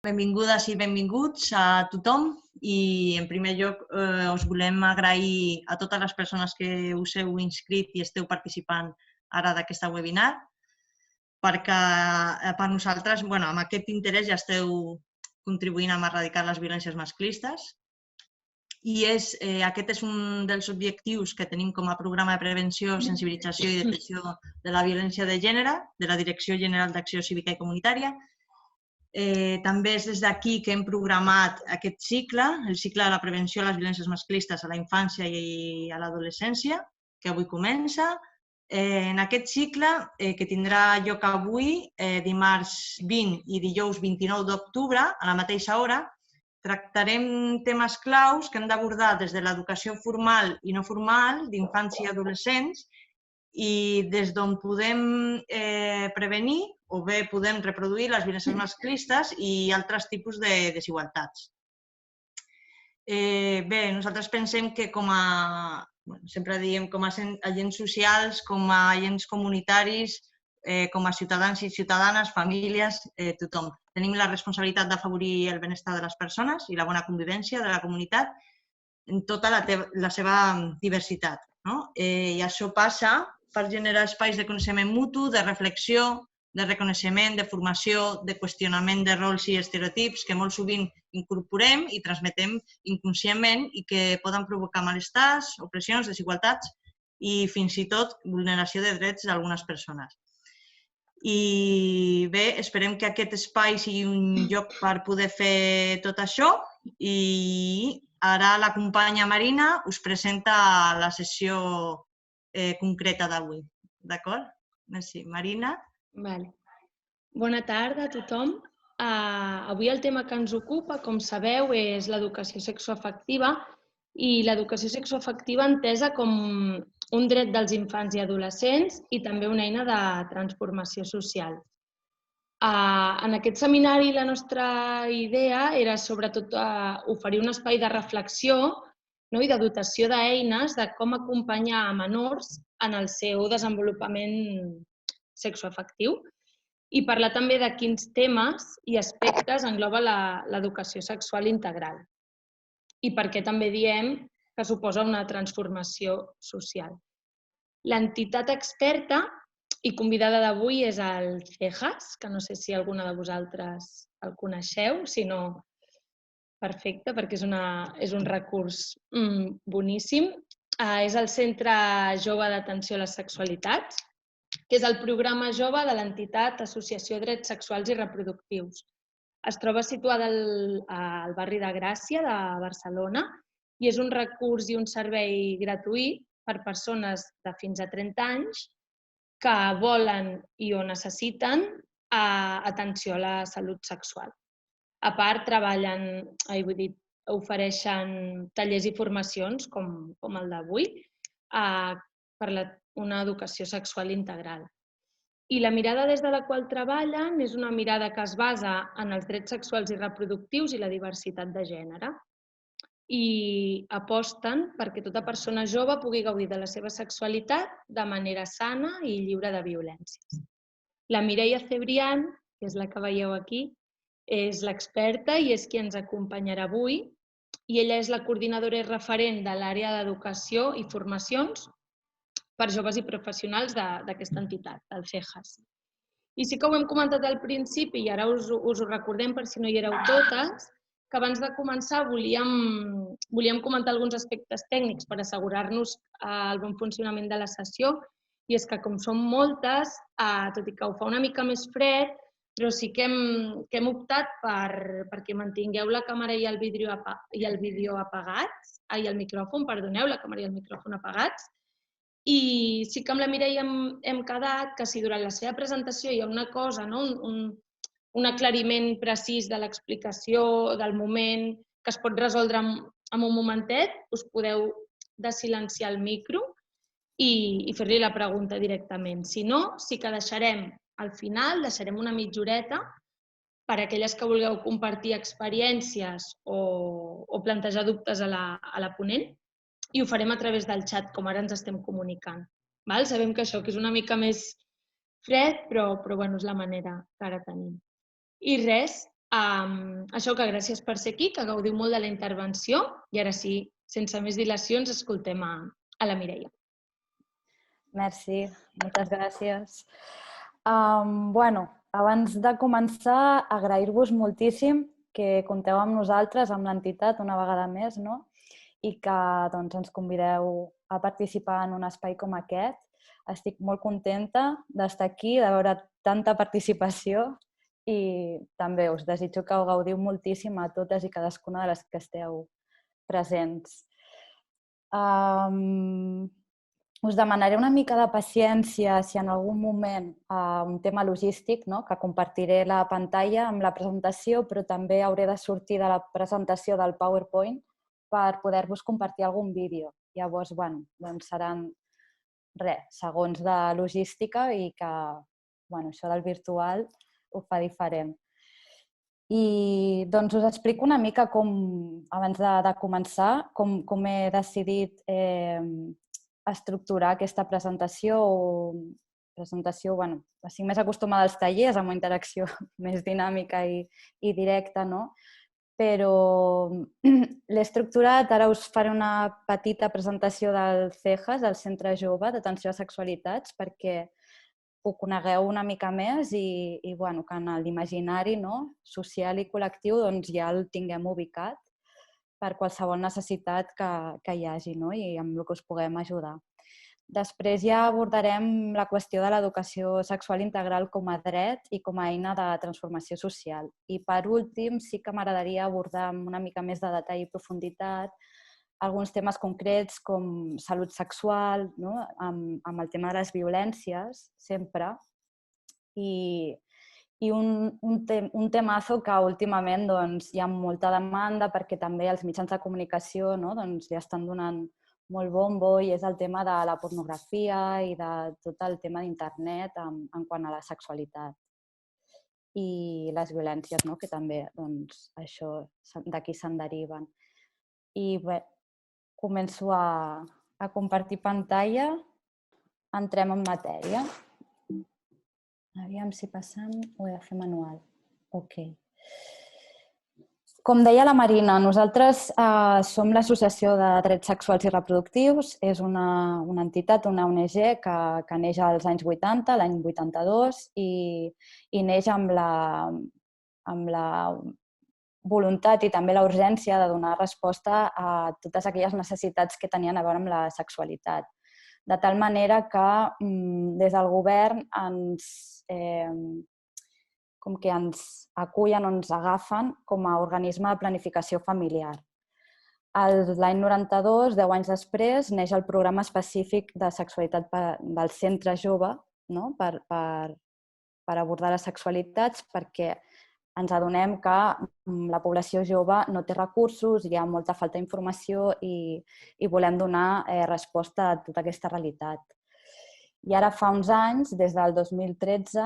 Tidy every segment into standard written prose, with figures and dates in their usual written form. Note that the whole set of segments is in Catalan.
Benvingudes i benvinguts a tothom i en primer lloc us volem agrair a totes les persones que us heu inscrit i esteu participant ara d'aquesta webinar perquè per nosaltres, amb aquest interès ja esteu contribuint a erradicar les violències masclistes i aquest és un dels objectius que tenim com a programa de prevenció, sensibilització i detecció de la violència de gènere de la Direcció General d'Acció Cívica i Comunitària. També és des d'aquí que hem programat aquest cicle, el cicle de la prevenció de les violències masclistes a la infància i a l'adolescència, que avui comença. En aquest cicle, que tindrà lloc avui, dimarts 20 i dijous 29 d'octubre, a la mateixa hora, tractarem temes claus que hem d'abordar des de l'educació formal i no formal d'infants i adolescents i des d'on podem prevenir o bé podem reproduir les violències masclistes i altres tipus de desigualtats. Bé, nosaltres pensem que sempre diem, com a agents socials, com a agents comunitaris, com a ciutadans i ciutadanes, famílies, tothom. Tenim la responsabilitat d'afavorir el benestar de les persones i la bona convivència de la comunitat en tota la seva diversitat. I això passa per generar espais de coneixement mutu, de reflexió, de reconeixement, de formació, de qüestionament de rols i estereotips que molt sovint incorporem i transmetem inconscientment i que poden provocar malestars, opressions, desigualtats i fins i tot vulneració de drets d'algunes persones. I bé, esperem que aquest espai sigui un lloc per poder fer tot això i ara la companya Marina us presenta la sessió concreta d'avui. D'acord? Merci. Marina? Bona tarda a tothom. Avui el tema que ens ocupa, com sabeu, és l'educació sexoafectiva i l'educació sexoafectiva entesa com un dret dels infants i adolescents i també una eina de transformació social. En aquest seminari la nostra idea era sobretot oferir un espai de reflexió i de dotació d'eines de com acompanyar a menors en el seu desenvolupament sexoafectiu i parlar també de quins temes i aspectes engloba l'educació sexual integral i per què també diem que suposa una transformació social. L'entitat experta i convidada d'avui és el CEJAS, que no sé si alguna de vosaltres el coneixeu, si no, perfecte, perquè és un recurs boníssim. És el Centre Jove d'Atenció a les Sexualitats, que és el programa jove de l'entitat Associació Drets Sexuals i Reproductius. Es troba situada al barri de Gràcia, de Barcelona, i és un recurs i un servei gratuït per persones de fins a 30 anys que volen i o necessiten atenció a la salut sexual. A part, ofereixen tallers i formacions, com el d'avui, per una educació sexual integral. I la mirada des de la qual treballen és una mirada que es basa en els drets sexuals i reproductius i la diversitat de gènere i aposten perquè tota persona jove pugui gaudir de la seva sexualitat de manera sana i lliure de violències. La Mireia Cebrián, que és la que veieu aquí, és l'experta i és qui ens acompanyarà avui i ella és la coordinadora i referent de l'àrea d'educació i formacions per joves i professionals d'aquesta entitat, del CEJAS. I sí que ho hem comentat al principi i ara us ho recordem per si no hi éreu totes, que abans de començar volíem comentar alguns aspectes tècnics per assegurar-nos el bon funcionament de la sessió i és que com som moltes, tot i que ho fa una mica més fred, però sí que hem optat perquè mantingueu la càmera i el vídeo apagats, i el micròfon, perdoneu, la càmera i el micròfon apagats. I sí que amb la Mireia hem quedat que si durant la seva presentació hi ha una cosa, un aclariment precís de l'explicació, del moment, que es pot resoldre en un momentet, us podeu desilenciar el micro i fer-li la pregunta directament. Si no, sí que al final deixarem una mitjoreta per a aquelles que vulgueu compartir experiències o plantejar dubtes a la ponent i ho farem a través del xat, com ara ens estem comunicant. Sabem que això és una mica més fred, però és la manera que ara tenim. I res, Això, que gràcies per ser aquí, que gaudiu molt de la intervenció i ara sí, sense més dilacions, escoltem a la Mireia. Merci, moltes gràcies. Abans de començar, agrair-vos moltíssim que compteu amb nosaltres, amb l'entitat, una vegada més, no? I que ens convideu a participar en un espai com aquest. Estic molt contenta d'estar aquí, de veure tanta participació i també us desitjo que ho gaudiu moltíssim a totes i cadascuna de les que esteu presents. Us demanaré una mica de paciència si en algun moment un tema logístic, que compartiré la pantalla amb la presentació, però també hauré de sortir de la presentació del PowerPoint per poder-vos compartir algun vídeo. Llavors, seran segons de logística i que això del virtual ho fa diferent. I us explico una mica abans de començar, com he decidit estructurar aquesta presentació. Estic més acostumada als tallers, amb una interacció més dinàmica i directa, però l'he estructurat. Ara us faré una petita presentació del CEJAS, el Centre Jove d'Atenció a Sexualitats, perquè ho conegueu una mica més i que en l'imaginari social i col·lectiu ja el tinguem ubicat per qualsevol necessitat que hi hagi i amb el que us puguem ajudar. Després ja abordarem la qüestió de l'educació sexual integral com a dret i com a eina de transformació social. I per últim, sí que m'agradaria abordar amb una mica més de detall i profunditat alguns temes concrets com salut sexual, amb el tema de les violències, sempre, i un temazo que últimament hi ha molta demanda perquè també els mitjans de comunicació li estan donant molt bombo i és el tema de la pornografia i de tot el tema d'internet en quant a la sexualitat i les violències, que també d'aquí se'n deriven. I bé, començo a compartir pantalla. Entrem en matèria. Aviam si passem, ho he de fer manual. Ok. Com deia la Marina, nosaltres som l'Associació de Drets Sexuals i Reproductius. És una entitat, una ONG que neix als anys 80, l'any 82, i neix amb la voluntat i també la urgència de donar resposta a totes aquelles necessitats que tenien a veure amb la sexualitat. De tal manera que des del govern ens acullen o ens agafen com a organisme de planificació familiar. L'any 92, 10 anys després, neix el programa específic de sexualitat del Centre Jove per abordar les sexualitats, perquè ens adonem que la població jove no té recursos, hi ha molta falta d'informació i volem donar resposta a tota aquesta realitat. I ara fa uns anys, des del 2013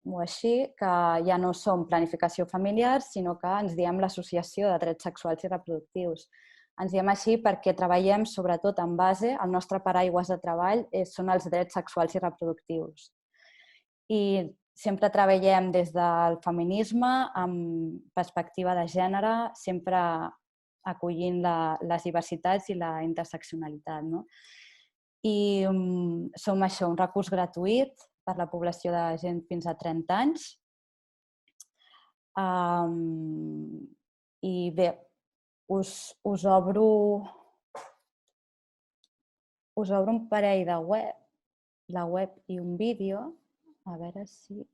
o així, que ja no som planificació familiar, sinó que ens diem l'Associació de Drets Sexuals i Reproductius. Ens diem així perquè treballem sobretot en base, el nostre paraigües de treball són els drets sexuals i reproductius. I sempre treballem des del feminisme, amb perspectiva de gènere, sempre acollint les diversitats i la interseccionalitat. I som això, un recurs gratuït per a la població de gent fins a 30 anys. I bé, us obro un parell de web, la web i un vídeo. A veure si...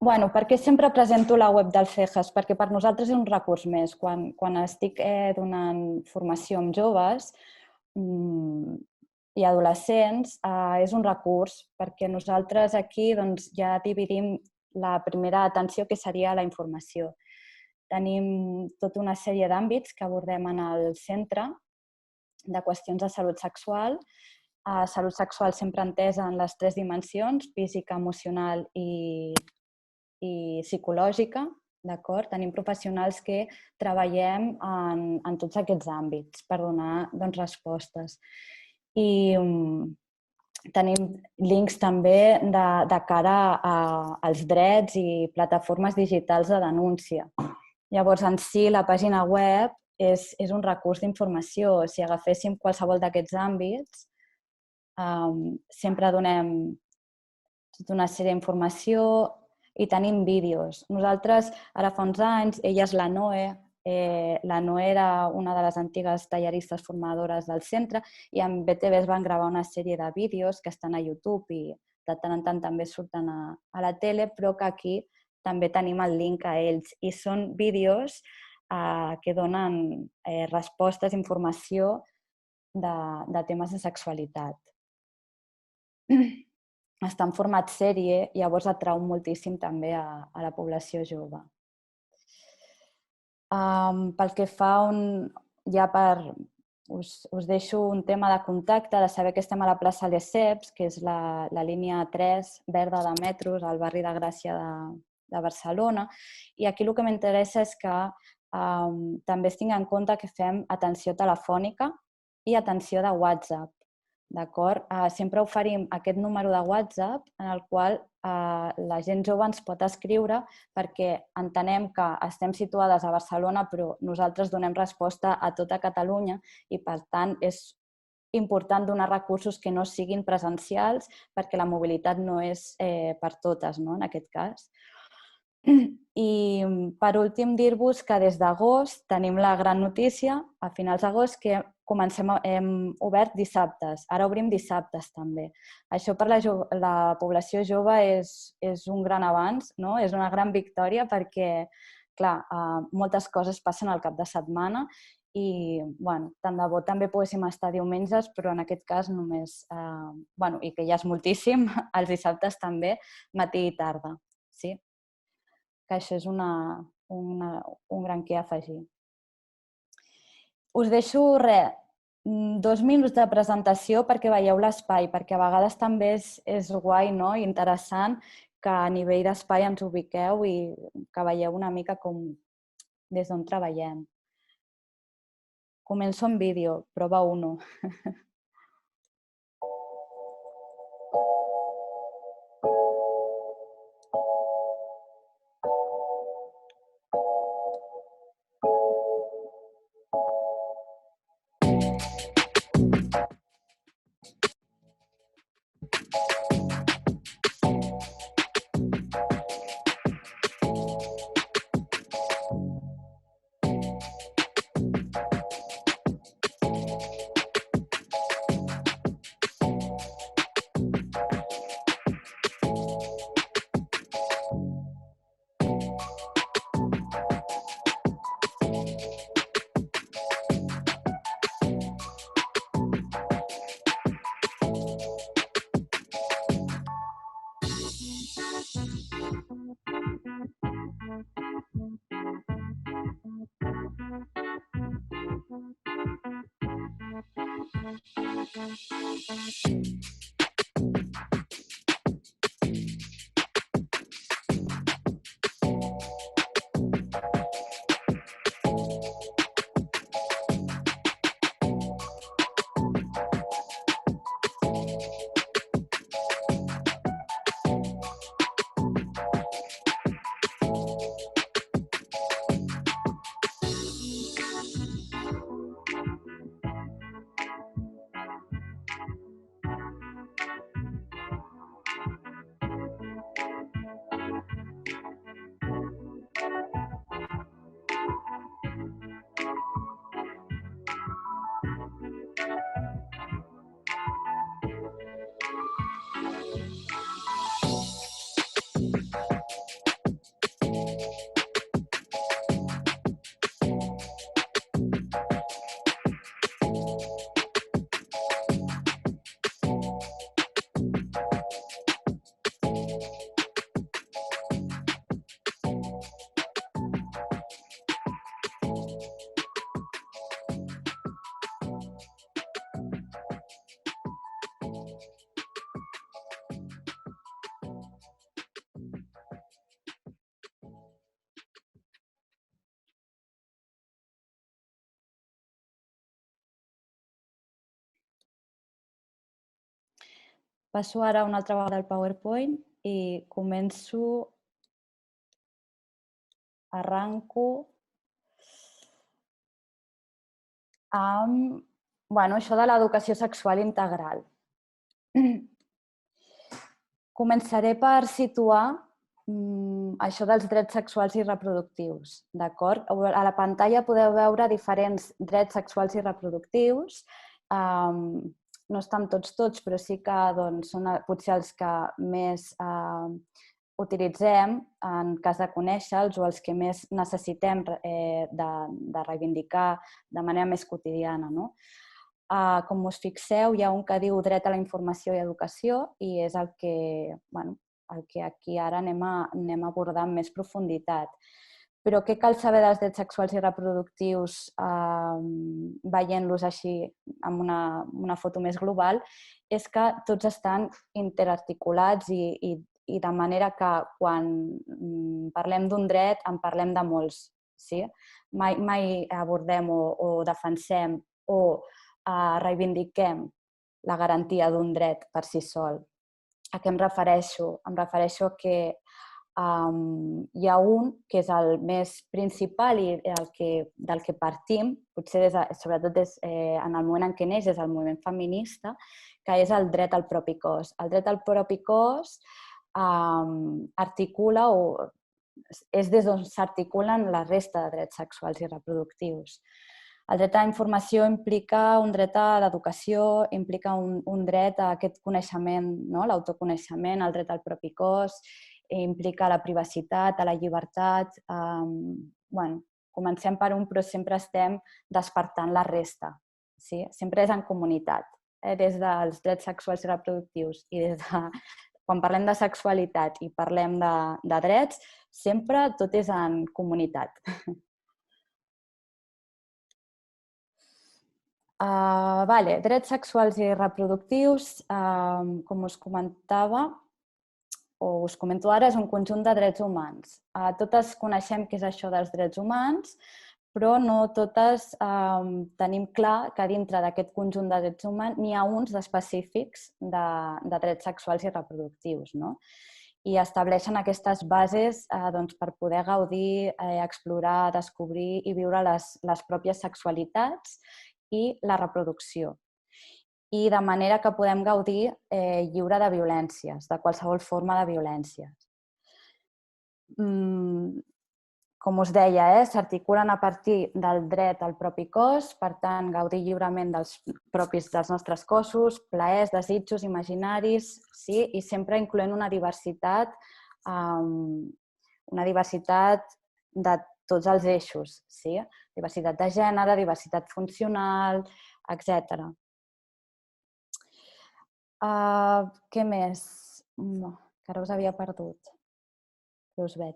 Per què sempre presento la web del CEJAS? Perquè per nosaltres és un recurs més. Quan estic donant formació amb joves i adolescents, és un recurs, perquè nosaltres aquí ja dividim la primera atenció, que seria la informació. Tenim tota una sèrie d'àmbits que abordem en el centre de qüestions de salut sexual. Salut sexual sempre entesa en les 3 dimensions, física, emocional i psicològica. Tenim professionals que treballem en tots aquests àmbits per donar respostes. I tenim links també de cara als drets i plataformes digitals de denúncia. Llavors, en si, la pàgina web és un recurs d'informació. Si agaféssim qualsevol d'aquests àmbits, sempre donem tota una sèrie d'informació i tenim vídeos. Nosaltres, ara fa uns anys, ella és la Noe. La Noe era una de les antigues tallaristes formadores del centre i amb BTV es van gravar una sèrie de vídeos que estan a YouTube i de tant en tant també surten a la tele, però que aquí també tenim el link a ells. I són vídeos que donen respostes, informació de temes de sexualitat. Està en format sèrie, llavors atrau moltíssim també a la població jove. Pel que fa us deixo un tema de contacte, de saber que estem a la plaça Lesseps, que és la línia 3 verda de metros al barri de Gràcia de Barcelona. I aquí el que m'interessa és que també es tingui en compte que fem atenció telefònica i atenció de WhatsApp. D'acord? Sempre oferim aquest número de WhatsApp en el qual la gent jove ens pot escriure perquè entenem que estem situades a Barcelona però nosaltres donem resposta a tota Catalunya i per tant és important donar recursos que no siguin presencials perquè la mobilitat no és per totes, no? En aquest cas. I per últim dir-vos que des d'agost tenim la gran notícia, a finals d'agost, que hem obert dissabtes. Ara obrim dissabtes també. Això per la població jove és un gran avanç, no? És una gran victòria perquè, clar, moltes coses passen al cap de setmana i tant de bo també poguéssim estar diumenges, però en aquest cas només, i que ja és moltíssim, els dissabtes també, matí i tarda. Sí? Que això és un gran què afegir. Us deixo 2 minuts de presentació perquè veieu l'espai, perquè a vegades també és guai i interessant que a nivell d'espai ens ubiqueu i que veieu una mica com des d'on treballem. Començo en vídeo, prova 1. Passo ara una altra vegada al PowerPoint i arranco amb això de l'educació sexual integral. Començaré per situar això dels drets sexuals i reproductius, d'acord? A la pantalla podeu veure diferents drets sexuals i reproductius. No estan tots, però sí que són potser els que més utilitzem en cas de conèixer-los o els que més necessitem de reivindicar de manera més quotidiana. Com us fixeu, hi ha un que diu dret a la informació i educació i és el que aquí ara anem a abordar amb més profunditat. Però què cal saber dels drets sexuals i reproductius veient-los així amb una foto més global és que tots estan interarticulats i de manera que quan parlem d'un dret en parlem de molts. Mai abordem o defensem o reivindiquem la garantia d'un dret per si sol. A què em refereixo? Em refereixo a que hi ha un que és el més principal i del que partim, potser sobretot en el moment en què neix, és el moviment feminista, que és el dret al propi cos. El dret al propi cos articula o és des d'on s'articulen la resta de drets sexuals i reproductius. El dret a la informació implica un dret a l'educació, implica un dret a aquest coneixement, l'autoconeixement, el dret al propi cos, implica la privacitat, a la llibertat. Comencem per un, però sempre estem despertant la resta. Sempre és en comunitat. Des dels drets sexuals i reproductius i des de quan parlem de sexualitat i parlem de drets, sempre tot és en comunitat. Drets sexuals i reproductius, com us comentava, o us comento ara, és un conjunt de drets humans. Totes coneixem què és això dels drets humans, però no totes tenim clar que dintre d'aquest conjunt de drets humans n'hi ha uns específics de drets sexuals i reproductius. I estableixen aquestes bases per poder gaudir, explorar, descobrir i viure les pròpies sexualitats i la reproducció. I de manera que podem gaudir lliure de violències, de qualsevol forma de violències. Com us deia, s'articulen a partir del dret al propi cos, per tant, gaudir lliurement dels nostres cossos, plaers, desitjos, imaginaris, i sempre incloent una diversitat de tots els eixos, diversitat de gènere, diversitat funcional, etc. Què més? Que ara us havia perdut, però us veig.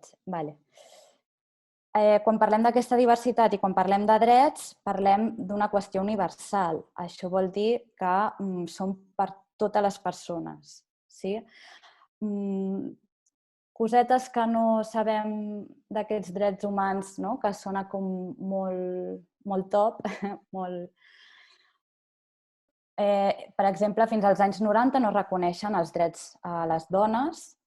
Quan parlem d'aquesta diversitat i quan parlem de drets, parlem d'una qüestió universal. Això vol dir que són per totes les persones. Cosetes que no sabem d'aquests drets humans, que sona com molt top, per exemple, fins als anys 90 no reconeixen els drets a les dones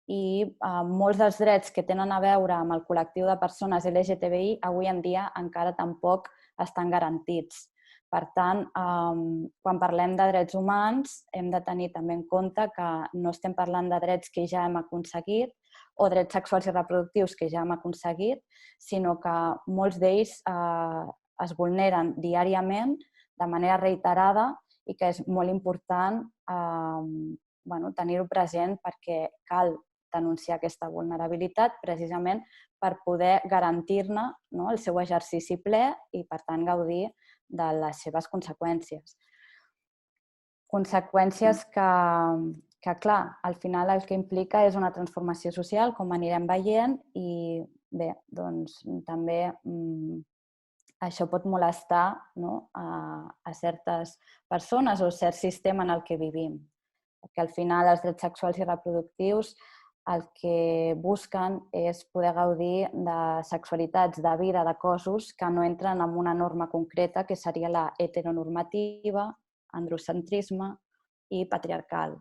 i molts dels drets que tenen a veure amb el col·lectiu de persones LGTBI avui en dia encara tampoc estan garantits. Per tant, quan parlem de drets humans hem de tenir també en compte que no estem parlant de drets que ja hem aconseguit o drets sexuals i reproductius que ja hem aconseguit, sinó que molts d'ells es vulneren diàriament de manera reiterada i que és molt important tenir-ho present perquè cal denunciar aquesta vulnerabilitat precisament per poder garantir-ne el seu exercici ple i, per tant, gaudir de les seves conseqüències. Conseqüències que, clar, al final el que implica és una transformació social, com anirem veient, i bé, doncs també això pot molestar a certes persones o cert sistema en el que vivim. Perquè al final els drets sexuals i reproductius el que busquen és poder gaudir de sexualitats, de vida, de cossos que no entren en una norma concreta que seria la heteronormativa, androcentrisme i patriarcal.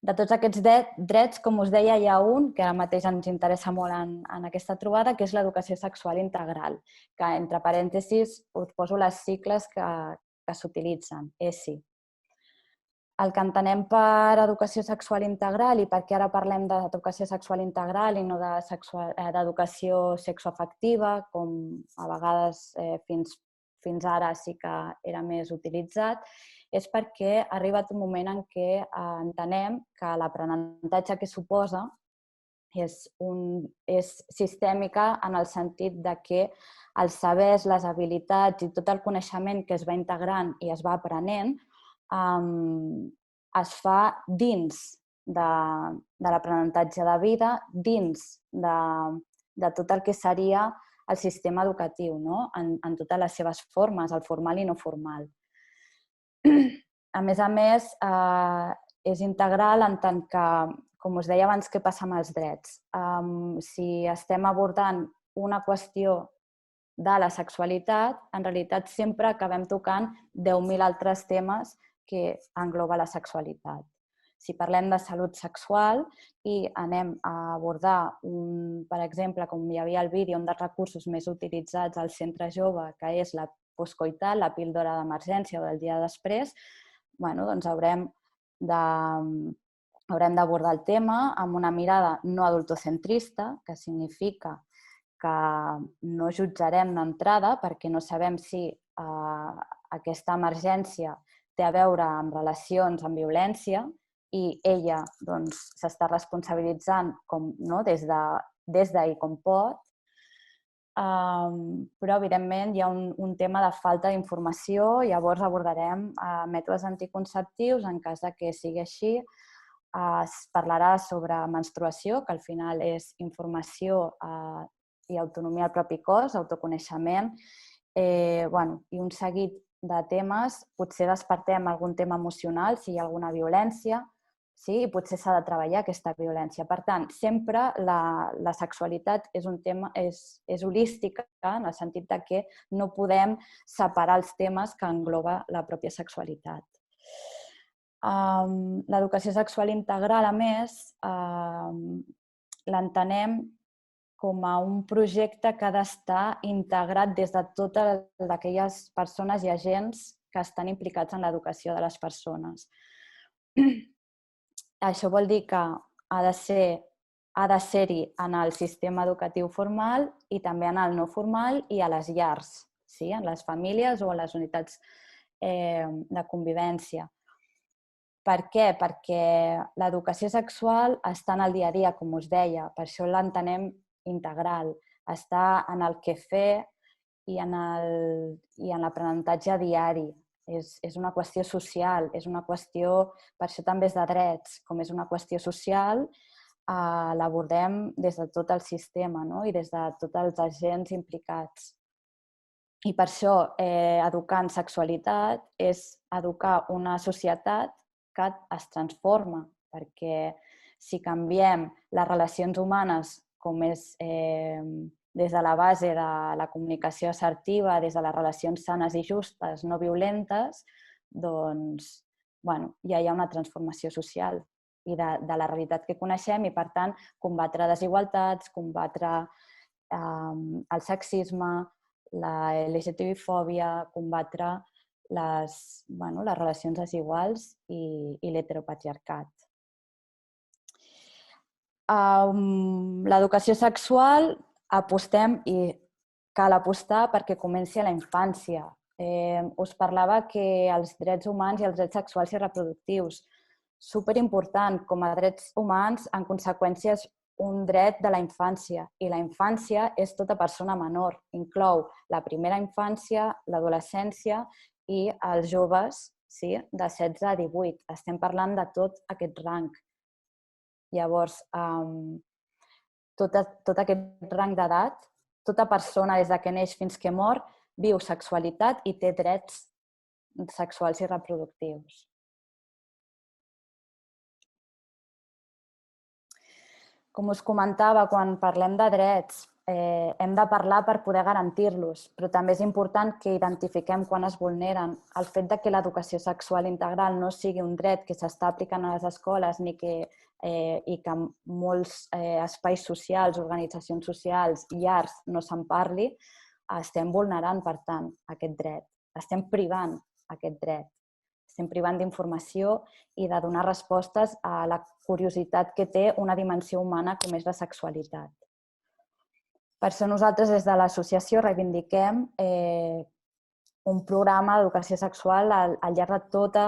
De tots aquests drets, com us deia, hi ha un que ara mateix ens interessa molt en aquesta trobada, que és l'educació sexual integral, que entre parèntesis us poso les sigles que s'utilitzen, ESI. El que entenem per educació sexual integral i per què ara parlem d'educació sexual integral i no d'educació sexoafectiva, com a vegades fins ara sí que era més utilitzat, és perquè ha arribat un moment en què entenem que l'aprenentatge que suposa és sistèmica en el sentit de que els sabers, les habilitats i tot el coneixement que es va integrant i es va aprenent es fa dins de l'aprenentatge de vida, dins de tot el que seria el sistema educatiu, en totes les seves formes, el formal i no formal. A més, és integral en tant que, com us deia abans, què passa amb els drets. Si estem abordant una qüestió de la sexualitat, en realitat sempre acabem tocant 10.000 altres temes que engloba la sexualitat. Si parlem de salut sexual i anem a abordar, per exemple, com hi havia al vídeo, un dels recursos més utilitzats al centre jove, que és la postcoital, la píldora d'emergència o del dia després, doncs haurem d'abordar el tema amb una mirada no adultocentrista, que significa que no jutjarem d'entrada perquè no sabem si aquesta emergència té a veure amb relacions amb violència i ella s'està responsabilitzant des d'ahir com pot, però evidentment hi ha un tema de falta d'informació i llavors abordarem mètodes anticonceptius. En cas que sigui així, es parlarà sobre menstruació, que al final és informació i autonomia al propi cos, autoconeixement, i un seguit de temes. Potser despertem algun tema emocional, si hi ha alguna violència, i potser s'ha de treballar aquesta violència. Per tant, sempre la sexualitat és un tema, és holística, en el sentit que no podem separar els temes que engloba la pròpia sexualitat. L'educació sexual integral, a més, l'entenem com a un projecte que ha d'estar integrat des de totes aquelles persones i agents que estan implicats en l'educació de les persones. Això vol dir que ha de ser-hi en el sistema educatiu formal i també en el no formal i a les llars, en les famílies o a les unitats de convivència. Per què? Perquè l'educació sexual està en el dia a dia, com us deia, per això l'entenem integral, està en el què fer i en l'aprenentatge diari. És una qüestió social, és una qüestió, per això també és de drets, com és una qüestió social, l'abordem des de tot el sistema i des de tots els agents implicats. I per això educar en sexualitat és educar una societat que es transforma, perquè si canviem les relacions humanes com és des de la base de la comunicació assertiva, des de les relacions sanes i justes, no violentes, doncs ja hi ha una transformació social i de la realitat que coneixem i, per tant, combatre desigualtats, combatre el sexisme, la LGTBI-fòbia, combatre les relacions desiguals i l'heteropatriarcat. L'educació sexual apostem i cal apostar perquè comenci a la infància. Us parlava que els drets humans i els drets sexuals i reproductius, superimportant com a drets humans, en conseqüència és un dret de la infància i la infància és tota persona menor, inclou la primera infància, l'adolescència i els joves de 16 a 18. Estem parlant de tot aquest rang. Llavors, tot aquest rang d'edat, tota persona des que neix fins que mor viu sexualitat i té drets sexuals i reproductius. Com us comentava, quan parlem de drets, hem de parlar per poder garantir-los, però també és important que identifiquem quan es vulneren. El fet de que l'educació sexual integral no sigui un dret que s'està aplicant a les escoles i que molts espais socials, organitzacions socials, llars no se'n parli, estem vulnerant, per tant, aquest dret. Estem privant aquest dret. Estem privant d'informació i de donar respostes a la curiositat que té una dimensió humana com és la sexualitat. Per això nosaltres des de l'associació reivindiquem un programa d'educació sexual al llarg de tota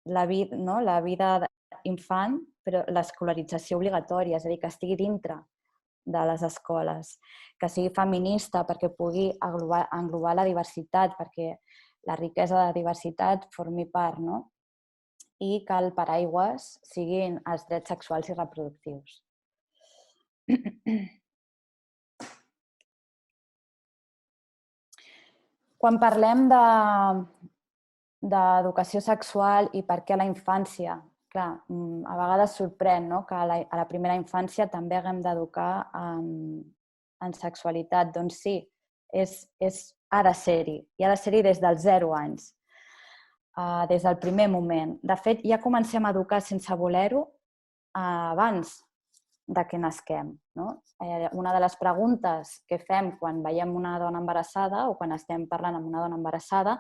la vida infant, però l'escolarització obligatòria, és a dir, que estigui dintre de les escoles, que sigui feminista perquè pugui englobar la diversitat, perquè la riquesa de diversitat formi part, no? I que el paraigües siguin els drets sexuals i reproductius. Quan parlem d'educació sexual i per què a la infància, clar, a vegades sorprèn que a la primera infància també haguem d'educar en sexualitat. Doncs sí, ha de ser-hi, i ha de ser-hi des dels 0 anys, des del primer moment. De fet, ja comencem a educar sense voler-ho abans de que nasquem. Una de les preguntes que fem quan veiem una dona embarassada o quan estem parlant amb una dona embarassada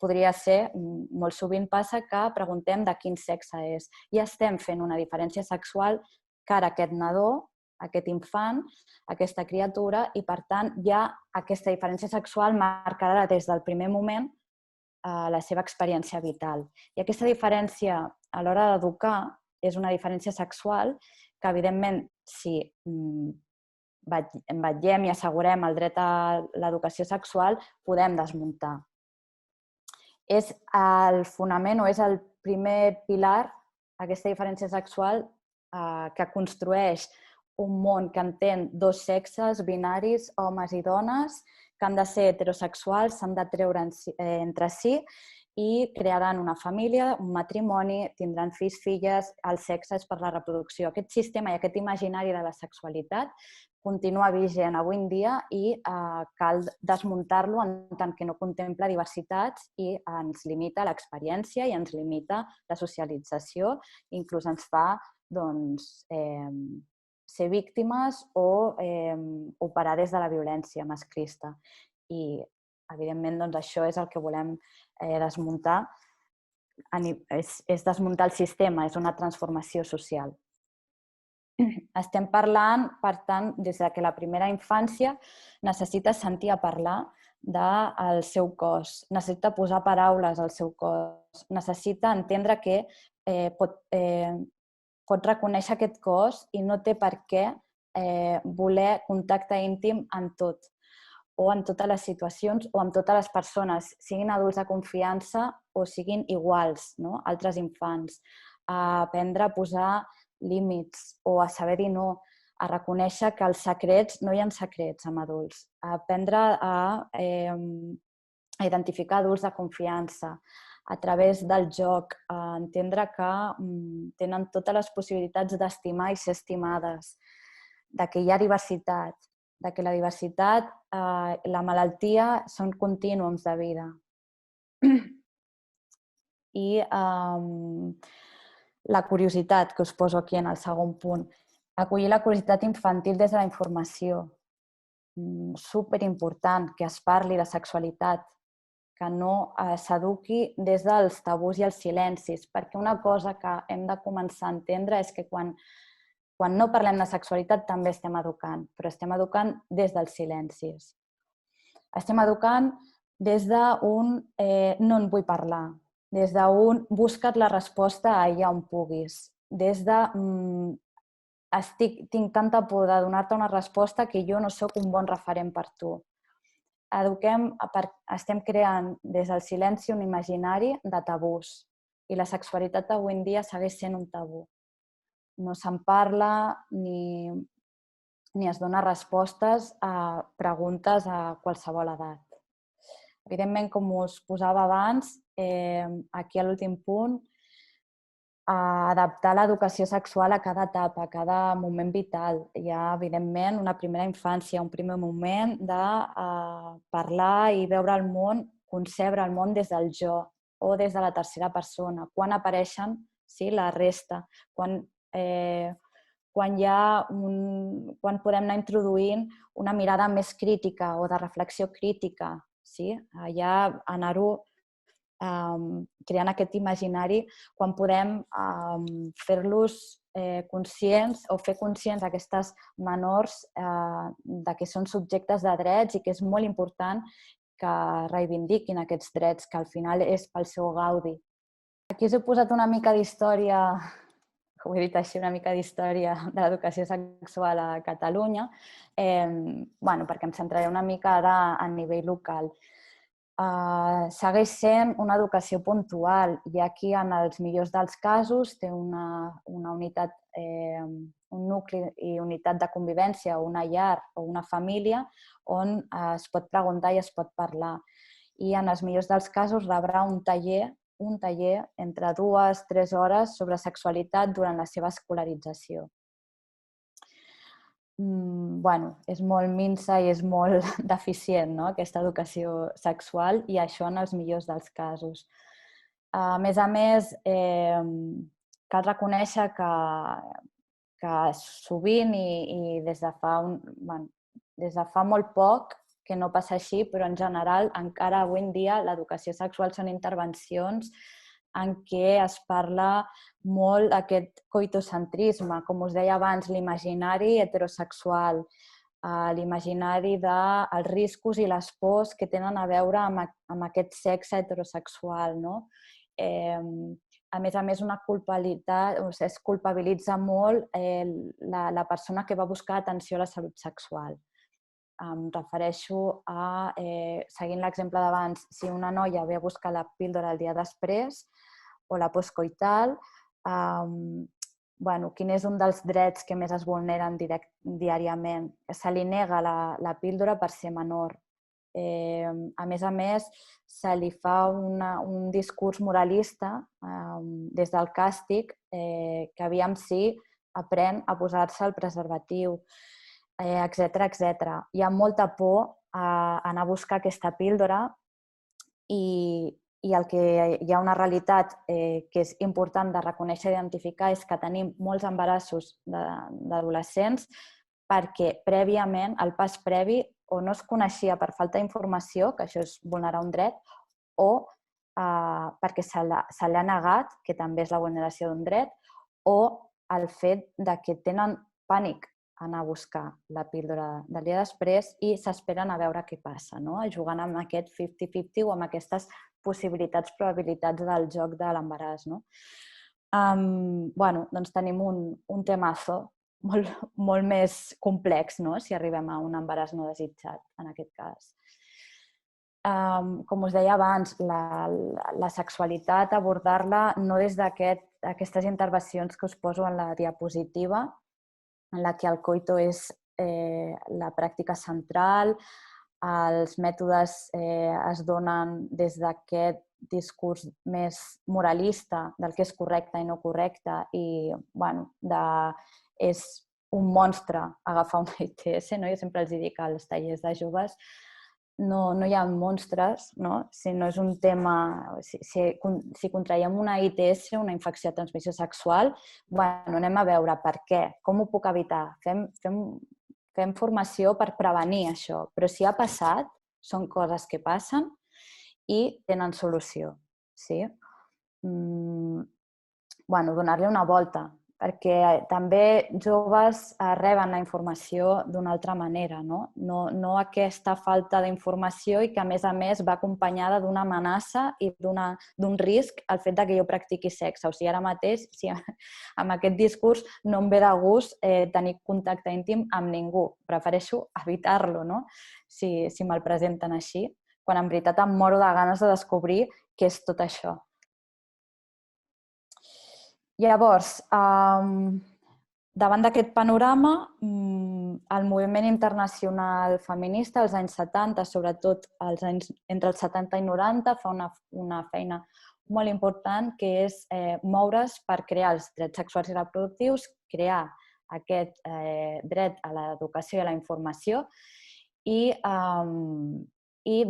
podria ser, molt sovint passa que preguntem de quin sexe és. I estem fent una diferència sexual cara a aquest nadó, aquest infant, aquesta criatura, i per tant ja aquesta diferència sexual marcarà des del primer moment la seva experiència vital. I aquesta diferència a l'hora d'educar és una diferència sexual que, evidentment, si vetllem i assegurem el dret a l'educació sexual, podem desmuntar. És el fonament o és el primer pilar, aquesta diferència sexual, que construeix un món que entén 2 sexes binaris, homes i dones, que han de ser heterosexuals, s'han de treure entre si i crearan una família, un matrimoni, tindran fills, filles, el sexe és per la reproducció. Aquest sistema i aquest imaginari de la sexualitat continua vigent avui en dia i cal desmuntar-lo en tant que no contempla diversitats i ens limita l'experiència i ens limita la socialització, inclús ens fa ser víctimes o operar des de la violència masclista. I, evidentment, això és el que volem desmuntar. És desmuntar el sistema, és una transformació social. Estem parlant, per tant, des que la primera infància necessita sentir a parlar del seu cos, necessita posar paraules al seu cos, necessita entendre que pot reconèixer aquest cos i no té per què voler contacte íntim en tot, o en totes les situacions, o amb totes les persones, siguin adults de confiança o siguin iguals, altres infants. A aprendre a posar límits o a saber dir no, a reconèixer que els secrets, no hi ha secrets amb adults, a aprendre a identificar adults de confiança a través del joc, a entendre que tenen totes les possibilitats d'estimar i ser estimades, de que hi ha diversitat, de que la diversitat, la malaltia són contínuums de vida. I la curiositat, que us poso aquí en el segon punt. Acollir la curiositat infantil des de la informació. Superimportant que es parli de sexualitat, que no s'eduqui des dels tabús i els silencis, perquè una cosa que hem de començar a entendre és que quan no parlem de sexualitat també estem educant, però estem educant des dels silencis. Estem educant des d'un no en vull parlar, des d'un busca't la resposta allà on puguis, des de tinc tanta por de donar-te una resposta que jo no sóc un bon referent per tu. Estem creant des del silenci un imaginari de tabús i la sexualitat avui en dia segueix sent un tabú. No se'n parla ni es dona respostes a preguntes a qualsevol edat. Evidentment, com us posava abans, aquí a l'últim punt, adaptar l'educació sexual a cada etapa, a cada moment vital. Hi ha, evidentment, una primera infància, un primer moment de parlar i veure el món, concebre el món des del jo o des de la tercera persona. Quan apareixen la resta, quan quan podem anar introduint una mirada més crítica o de reflexió crítica. Ja anar-ho creant aquest imaginari, quan podem fer-los conscients o fer conscients a aquestes menors que són subjectes de drets i que és molt important que reivindiquin aquests drets, que al final és pel seu gaudi. Aquí us he posat una mica d'història, ho he dit així, una mica d'història de l'educació sexual a Catalunya, perquè em centraré una mica ara a nivell local. Segueix sent una educació puntual i aquí, en els millors dels casos, té una unitat, un nucli i unitat de convivència, una llar o una família on es pot preguntar i es pot parlar. I en els millors dels casos rebrà un taller entre 2-3 hores sobre sexualitat durant la seva escolarització. És molt minsa i és molt deficient, aquesta educació sexual, i això en els millors dels casos. A més, cal reconèixer que sovint i des de fa molt poc, que no passa així, però en general encara avui en dia l'educació sexual són intervencions en què es parla molt d'aquest coitocentrisme, com us deia abans, l'imaginari heterosexual, l'imaginari dels riscos i les pors que tenen a veure amb aquest sexe heterosexual. A més, es culpabilitza molt la persona que va buscar atenció a la salut sexual. Em refereixo a, seguint l'exemple d'abans, si una noia ve a buscar la píldora el dia després o la postcoital, quin és un dels drets que més es vulneren diàriament? Se li nega la píldora per ser menor. A més, se li fa un discurs moralista des del càstig que aviam si aprèn a posar-se el preservatiu, etcètera. Hi ha molta por a anar a buscar aquesta píldora i el que hi ha una realitat que és important de reconèixer i identificar és que tenim molts embarassos d'adolescents perquè prèviament, el pas previ, o no es coneixia per falta d'informació, que això és vulnerar un dret, o perquè se li ha negat, que també és la vulneració d'un dret, o el fet que tenen pànic a anar a buscar la píldora del dia després i s'esperen a veure què passa, jugant amb aquest 50-50 o amb aquestes possibilitats, probabilitats del joc de l'embaràs. Doncs tenim un temazo molt més complex si arribem a un embaràs no desitjat, en aquest cas. Com us deia abans, la sexualitat, abordar-la no des d'aquestes intervencions que us poso en la diapositiva, en la que el coito és la pràctica central, els mètodes es donen des d'aquest discurs més moralista del que és correcte i no correcte i és un monstre agafar una ITS. Jo sempre els dic als tallers de joves, no hi ha monstres, si no és un tema... Si contraiem una ITS, una infecció de transmissió sexual, anem a veure per què, com ho puc evitar. Fem formació per prevenir això, però si ha passat, són coses que passen i tenen solució. Donar-li una volta, perquè també joves reben la informació d'una altra manera, no aquesta falta d'informació i que, a més, va acompanyada d'una amenaça i d'un risc el fet que jo practiqui sexe. O sigui, ara mateix, amb aquest discurs no em ve de gust tenir contacte íntim amb ningú. Prefereixo evitar-lo, si me'l presenten així, quan en veritat em moro de ganes de descobrir què és tot això. Llavors, davant d'aquest panorama, el moviment internacional feminista als anys 70, sobretot entre els 70 i 90, fa una feina molt important, que és moure's per crear els drets sexuals i reproductius, crear aquest dret a l'educació i a la informació i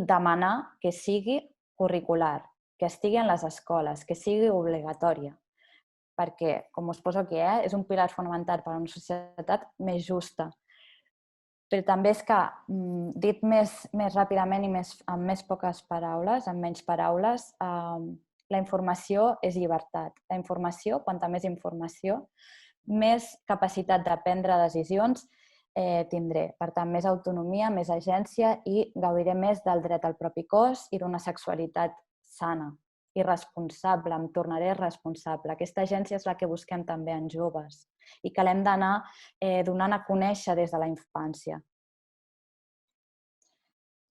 demanar que sigui curricular, que estigui en les escoles, que sigui obligatòria, perquè, com us poso aquí, és un pilar fonamental per a una societat més justa. Però també és que, dit més ràpidament i amb més poques paraules, amb menys paraules, la informació és llibertat. La informació, quanta més informació, més capacitat de prendre decisions tindré. Per tant, més autonomia, més agència i gaudiré més del dret al propi cos i d'una sexualitat sana i responsable, em tornaré responsable. Aquesta agència és la que busquem també en joves i que l'hem d'anar donant a conèixer des de la infància.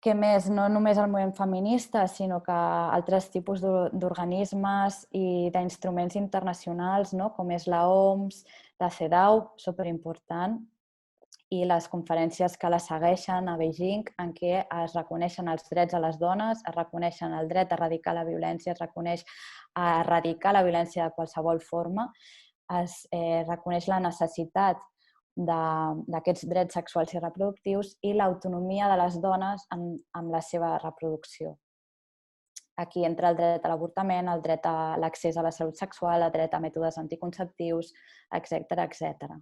Què més? No només el moviment feminista, sinó que altres tipus d'organismes i d'instruments internacionals, com és la OMS, la CEDAW, superimportant, i les conferències que la segueixen a Beijing, en què es reconeixen els drets a les dones, es reconeixen el dret a erradicar la violència, es reconeix a erradicar la violència de qualsevol forma, es reconeix la necessitat d'aquests drets sexuals i reproductius i l'autonomia de les dones amb la seva reproducció. Aquí entra el dret a l'avortament, el dret a l'accés a la salut sexual, el dret a mètodes anticonceptius, etc.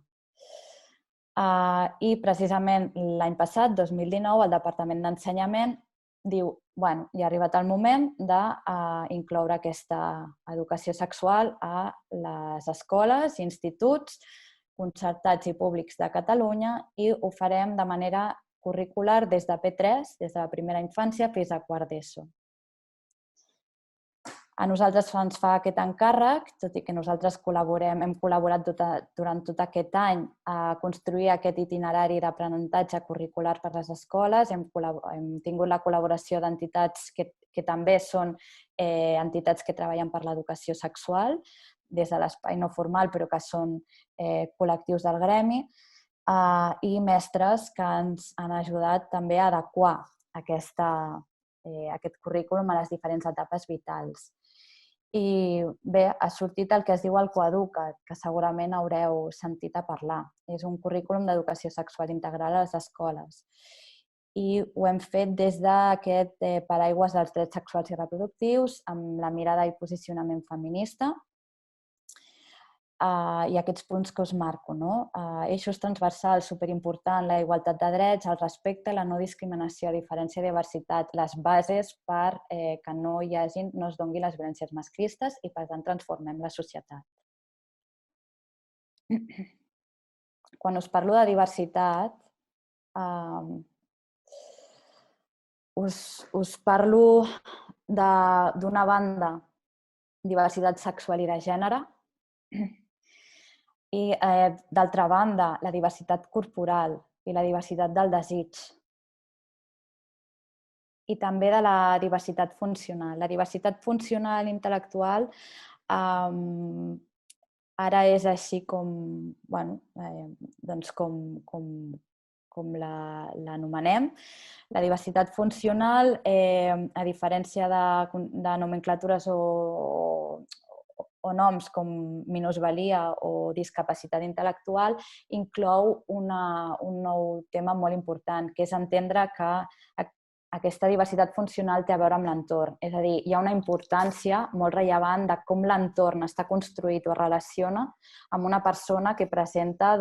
I precisament l'any passat, 2019, el Departament d'Ensenyament diu ja ha arribat el moment d'incloure aquesta educació sexual a les escoles i instituts concertats i públics de Catalunya i ho farem de manera curricular des de P3, des de la primera infància, fins a quart d'ESO. A nosaltres ens fa aquest encàrrec, tot i que nosaltres hem col·laborat durant tot aquest any a construir aquest itinerari d'aprenentatge curricular per a les escoles. Hem tingut la col·laboració d'entitats que també són entitats que treballen per l'educació sexual, des de l'espai no formal, però que són col·lectius del gremi, i mestres que ens han ajudat també a adequar aquest currículum a les diferents etapes vitals. I bé, ha sortit el que es diu el Coeduca't, que segurament haureu sentit a parlar. És un currículum d'educació sexual integral a les escoles. I ho hem fet des d'aquest paraigües dels drets sexuals i reproductius, amb la mirada i posicionament feminista, i aquests punts que us marco. Eixos transversals, superimportant, la igualtat de drets, el respecte, la no discriminació, diferència i diversitat, les bases perquè no es donguin les violències masclistes i, per tant, transformem la societat. Quan us parlo de diversitat, us parlo d'una banda diversitat sexual i de gènere, i, d'altra banda, la diversitat corporal i la diversitat del desig. I també de la diversitat funcional. La diversitat funcional intel·lectual ara és així com l'anomenem. La diversitat funcional, a diferència de nomenclatures o noms com minusvalia o discapacitat intel·lectual, inclou un nou tema molt important, que és entendre que aquesta diversitat funcional té a veure amb l'entorn. És a dir, hi ha una importància molt rellevant de com l'entorn està construït o es relaciona amb una persona que presenta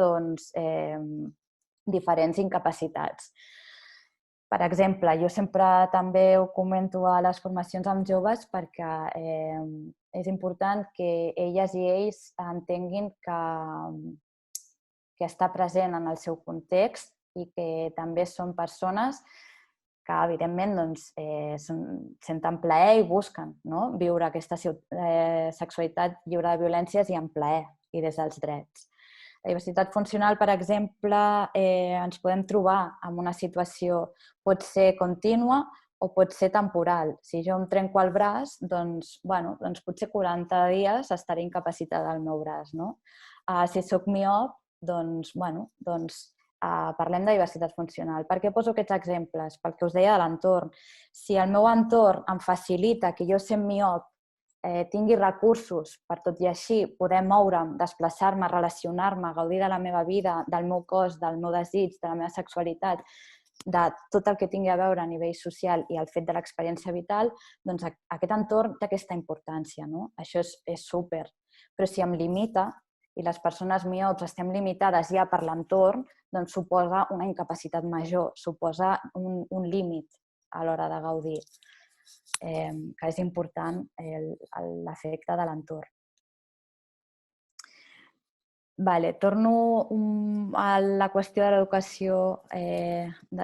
diferents incapacitats. Per exemple, jo sempre també ho comento a les formacions amb joves perquè és important que elles i ells entenguin que està present en el seu context i que també són persones que, evidentment, senten plaer i busquen viure aquesta sexualitat lliure de violències i amb plaer i des dels drets. La diversitat funcional, per exemple, ens podem trobar en una situació, pot ser contínua o pot ser temporal. Si jo em trenco el braç, doncs potser 40 dies estaré incapacitada del meu braç. Si soc miop, doncs parlem de diversitat funcional. Per què poso aquests exemples? Pel que us deia de l'entorn. Si el meu entorn em facilita que jo, sent miop, tingui recursos per tot i així poder moure'm, desplaçar-me, relacionar-me, gaudir de la meva vida, del meu cos, del meu desig, de la meva sexualitat, de tot el que tingui a veure a nivell social i el fet de l'experiència vital, doncs aquest entorn té aquesta importància, no? Això és súper. Però si em limita, i les persones miops estem limitades ja per l'entorn, doncs suposa una incapacitat major, suposa un límit a l'hora de gaudir, que és important l'efecte de l'entorn. Torno a la qüestió de l'educació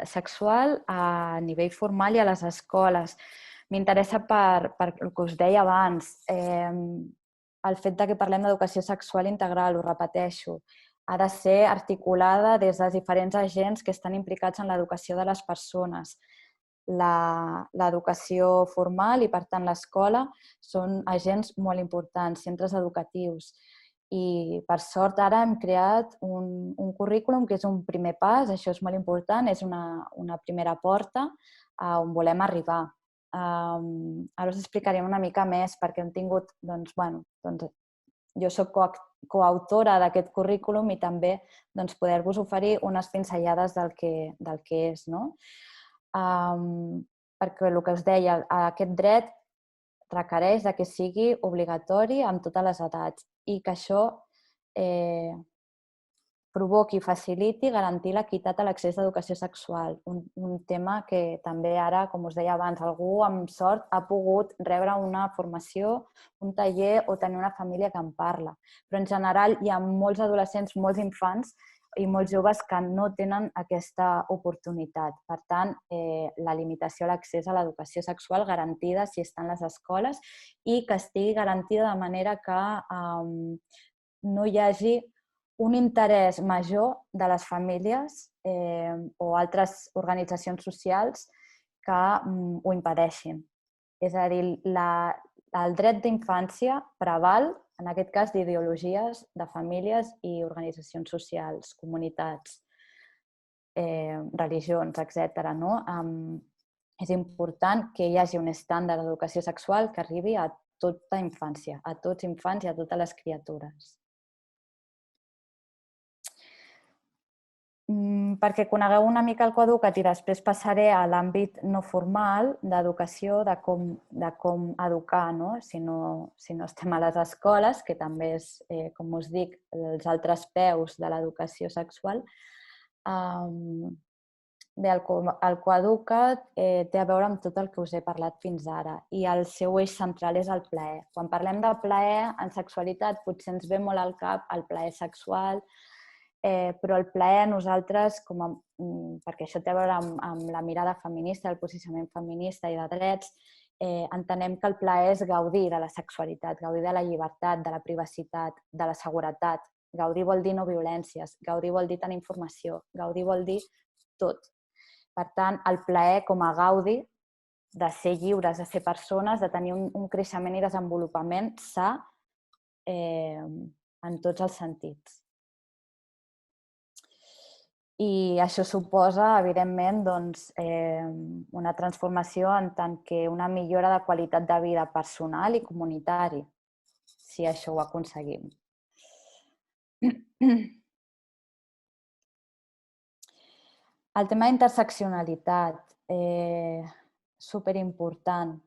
sexual a nivell formal i a les escoles. M'interessa per el que us deia abans, el fet que parlem d'educació sexual integral, ho repeteixo, ha de ser articulada des dels diferents agents que estan implicats en l'educació de les persones. L'educació formal i, per tant, l'escola són agents molt importants, centres educatius. I, per sort, ara hem creat un currículum que és un primer pas, això és molt important, és una primera porta a on volem arribar. Ara us explicaré una mica més perquè hem tingut, jo soc coautora d'aquest currículum i també poder-vos oferir unes pinzellades del que és, no? Perquè el que us deia, aquest dret requereix que sigui obligatori amb totes les edats i que això provoqui i faciliti garantir l'equitat a l'accés d'educació sexual. Un tema que també ara, com us deia abans, algú amb sort ha pogut rebre una formació, un taller o tenir una família que en parla. Però en general hi ha molts adolescents, molts infants i molts joves que no tenen aquesta oportunitat. Per tant, la limitació a l'accés a l'educació sexual garantida si està en les escoles i que estigui garantida de manera que no hi hagi un interès major de les famílies o altres organitzacions socials que ho impedeixin. És a dir, el dret d'infància preval, en aquest cas, d'ideologies, de famílies i organitzacions socials, comunitats, religions, etc. És important que hi hagi un estàndard d'educació sexual que arribi a tota infància, a tots infants i a totes les criatures. Perquè conegueu una mica el coeduca't i després passaré a l'àmbit no formal d'educació, de com educar, si no estem a les escoles, que també és, com us dic, els altres peus de l'educació sexual. Bé, el coeduca't té a veure amb tot el que us he parlat fins ara i el seu eix central és el plaer. Quan parlem de plaer en sexualitat potser ens ve molt al cap el plaer sexual, però el plaer a nosaltres, perquè això té a veure amb la mirada feminista, el posicionament feminista i de drets, entenem que el plaer és gaudir de la sexualitat, gaudir de la llibertat, de la privacitat, de la seguretat. Gaudir vol dir no violències, gaudir vol dir tenir informació, gaudir vol dir tot. Per tant, el plaer com a gaudi de ser lliures, de ser persones, de tenir un creixement i desenvolupament sa en tots els sentits. I això suposa, evidentment, una transformació en tant que una millora de qualitat de vida personal i comunitari, si això ho aconseguim. El tema d'interseccionalitat, superimportant.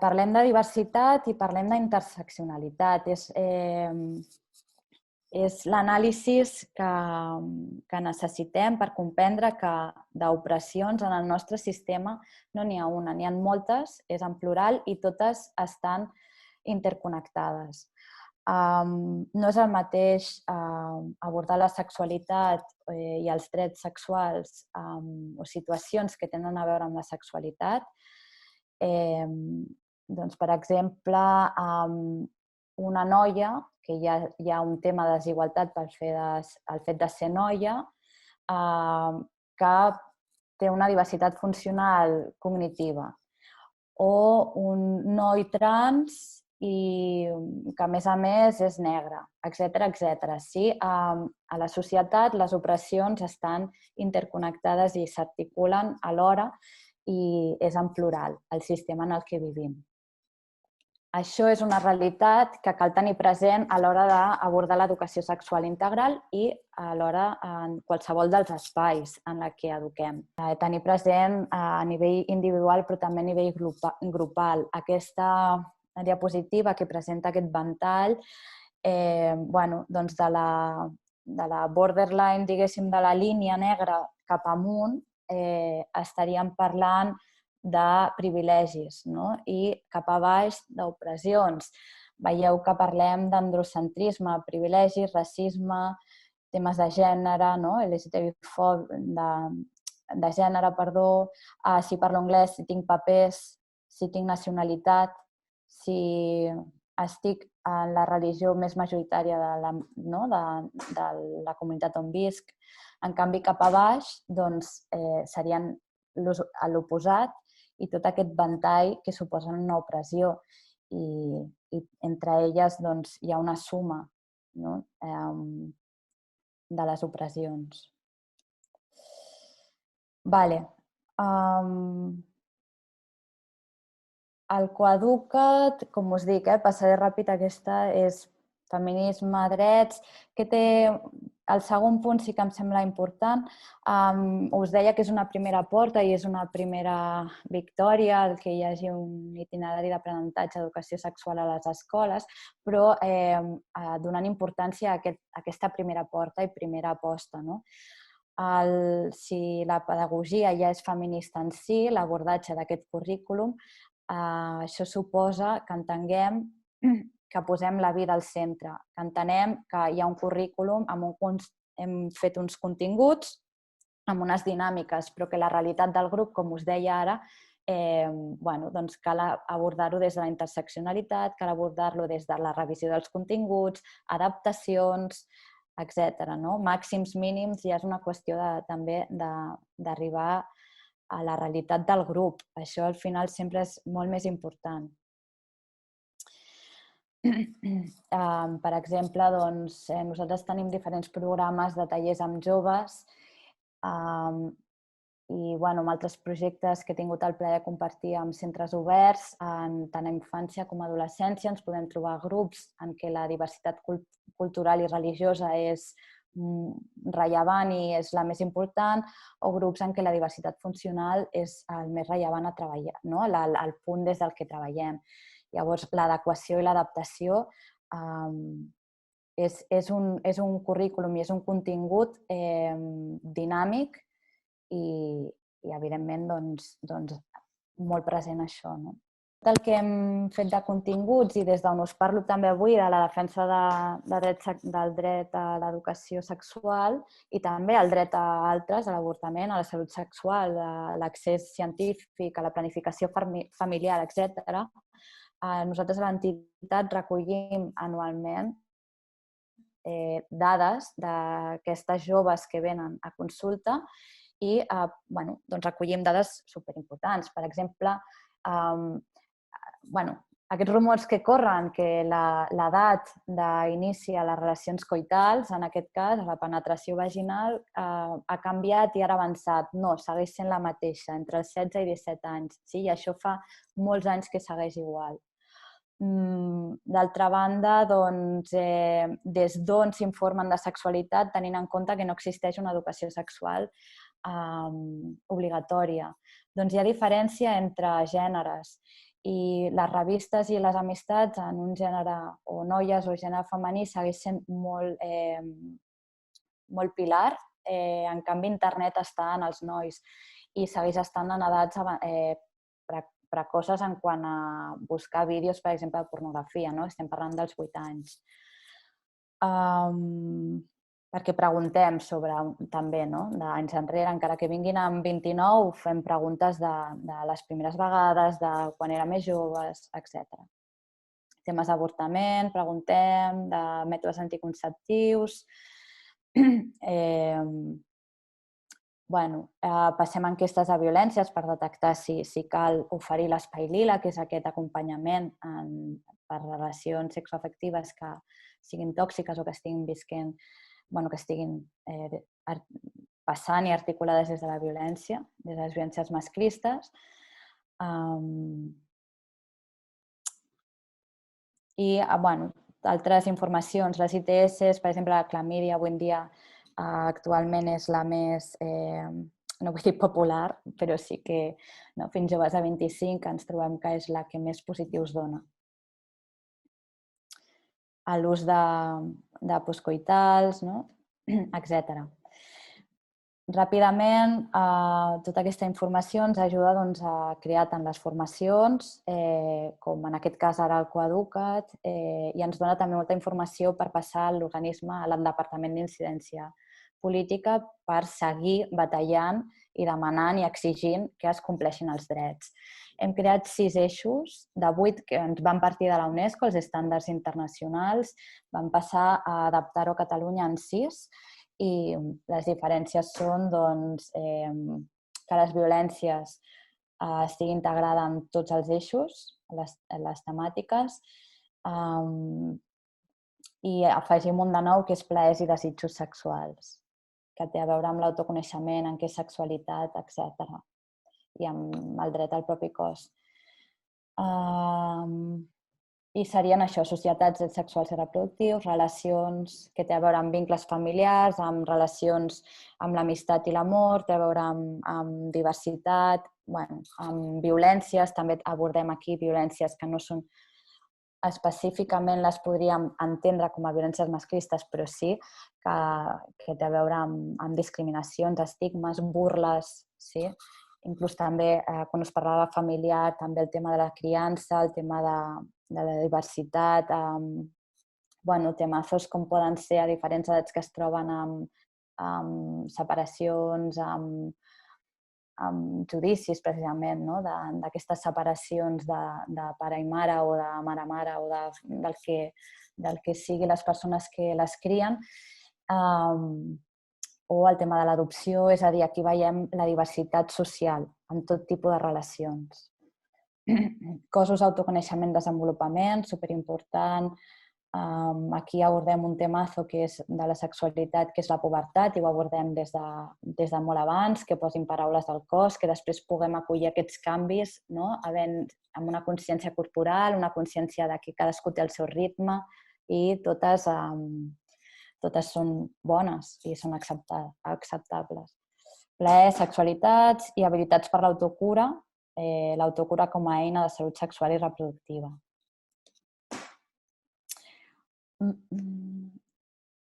Parlem de diversitat i parlem d'interseccionalitat. És l'anàlisi que necessitem per comprendre que d'opressions en el nostre sistema no n'hi ha una, n'hi ha moltes, és en plural i totes estan interconnectades. No és el mateix abordar la sexualitat i els drets sexuals o situacions que tenen a veure amb la sexualitat. Per exemple, una noia, que hi ha un tema de desigualtat pel fet de ser noia, que té una diversitat funcional cognitiva, o un noi trans i que, a més, és negre, etc. Sí, a la societat les opressions estan interconnectades i s'articulen alhora i és en plural el sistema en el que vivim. Això és una realitat que cal tenir present a l'hora d'abordar l'educació sexual integral i alhora en qualsevol dels espais en la que eduquem. Tenir present a nivell individual però també a nivell grupal. Aquesta diapositiva que presenta aquest ventall doncs de la borderline, diguéssim, de la línia negra cap amunt, estaríem parlant de privilegis, no? I cap a baix d'opressions. Veieu que parlem d'androcentrisme, privilegis, racisme, temes de gènere, no? de gènere, perdó. Si parlo anglès, si tinc papers, si tinc nacionalitat, si estic en la religió més majoritària de la comunitat on visc. En canvi, cap a baix doncs, serien l'oposat i tot aquest ventall que suposen una opressió. I entre elles doncs, hi ha una suma, no? De les opressions. Vale. El Coeduca't, com us dic, passaré ràpid, aquesta és feminisme, drets, que té el segon punt sí que em sembla important. Us deia que és una primera porta i és una primera victòria el que hi hagi un itinerari d'aprenentatge d'educació sexual a les escoles, però donant importància a aquesta primera porta i primera aposta, no? Si la pedagogia ja és feminista en si, l'abordatge d'aquest currículum, això suposa que entenguem que posem la vida al centre, que entenem que hi ha un currículum hem fet uns continguts amb unes dinàmiques, però que la realitat del grup, com us deia ara, doncs cal abordar-ho des de la interseccionalitat, cal abordar-lo des de la revisió dels continguts, adaptacions, etc. Màxims, mínims, ja és una qüestió també d'arribar a la realitat del grup. Això al final sempre és molt més important. Per exemple, doncs, nosaltres tenim diferents programes de tallers amb joves i amb altres projectes que he tingut el plaer de compartir amb centres oberts, tant a infància com a adolescència. Ens podem trobar grups en què la diversitat cultural i religiosa és rellevant i és la més important, o grups en què la diversitat funcional és el més rellevant a treballar, el punt des del que treballem. Llavors, l'adequació i l'adaptació és un currículum i és un contingut dinàmic i evidentment, doncs, molt present això. El que hem fet de continguts i des d'on us parlo també avui de la defensa del dret a l'educació sexual i també el dret a altres, a l'avortament, a la salut sexual, a l'accés científic, a la planificació familiar, etc. Nosaltres a l'entitat recollim anualment dades d'aquestes joves que venen a consulta i doncs recollim dades superimportants. Per exemple, aquests rumors que corren que l'edat d'inici a les relacions coitals, en aquest cas, a la penetració vaginal, ha canviat i ara avançat. No, segueix sent la mateixa, entre els 16 i 17 anys. I això fa molts anys que segueix igual. D'altra banda, des d'on s'informen de sexualitat, tenint en compte que no existeix una educació sexual obligatòria. Doncs hi ha diferència entre gèneres i les revistes i les amistats en un gènere o noies o gènere femení segueix sent molt pilar. En canvi, internet està en els nois i segueix estant en edats precoces en quant a buscar vídeos, per exemple, de pornografia. Estem parlant dels 8 anys. Perquè preguntem sobre, també, d'anys enrere, encara que vinguin amb 29, fem preguntes de les primeres vegades, de quan érem més joves, etc. Temes d'avortament, preguntem, de mètodes anticonceptius. Passem enquestes de violències per detectar si cal oferir l'espai lila, que és aquest acompanyament per relacions sexoafectives que siguin tòxiques o que estiguin visquent, que estiguin passant i articulades des de la violència, des de les violències masclistes. I, bueno, altres informacions, les ITS, per exemple, la clamídia avui en dia actualment és la més, no vull dir popular, però sí que fins joves de 25 ens trobem que és la que més positius dona. L'ús de postcoitals, etc. Ràpidament, tota aquesta informació ens ajuda a crear tant les formacions, com en aquest cas ara el Coeduca't, i ens dona també molta informació per passar a l'organisme, al Departament d'Incidència Política, per seguir batallant i demanant i exigint que es compleixin els drets. Hem creat 6 eixos de 8 que ens van partir de la UNESCO, els estàndards internacionals, vam passar a adaptar-ho a Catalunya en 6, i les diferències són que les violències estiguin integrades en tots els eixos, les temàtiques, i afegim un de nou que és plaers i desitjos sexuals, que té a veure amb l'autoconeixement, en què és sexualitat, etc. I amb el dret al propi cos. I serien això, societats, drets sexuals i reproductius, relacions que té a veure amb vincles familiars, amb relacions amb l'amistat i l'amor, té a veure amb diversitat, amb violències, també abordem aquí violències que no són específicament, les podríem entendre com a violències masclistes, però sí que té a veure amb discriminacions, estigmes, burles, sí? Inclús també, quan us parlava familiar, també el tema de la criança, el tema de la diversitat, temazos com poden ser a diferents edats que es troben amb separacions, amb judicis, precisament, d'aquestes separacions de pare i mare o de mare-mare o del que sigui les persones que les crien, o el tema de l'adopció, és a dir, aquí veiem la diversitat social en tot tipus de relacions. Cossos, autoconeixement, desenvolupament, superimportant. Aquí abordem un temazo que és de la sexualitat, que és la pubertat, i ho abordem des de molt abans, que posin paraules del cos, que després puguem acollir aquests canvis, amb una consciència corporal, una consciència de que cadascú té el seu ritme i totes són bones i són acceptables. Plaer, sexualitats i habilitats per l'autocura, l'autocura com a eina de salut sexual i reproductiva.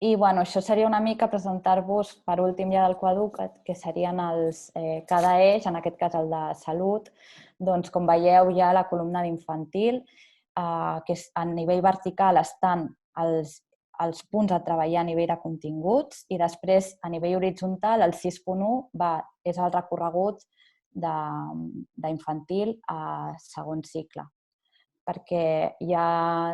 I això seria una mica presentar-vos per últim ja del Coeduca't, que serien cada eix, en aquest cas el de salut. Doncs com veieu hi ha la columna d'infantil, que a nivell vertical estan els punts a treballar a nivell de continguts, i després a nivell horitzontal el 6.1 és el recorregut d'infantil a segon cicle, perquè hi ha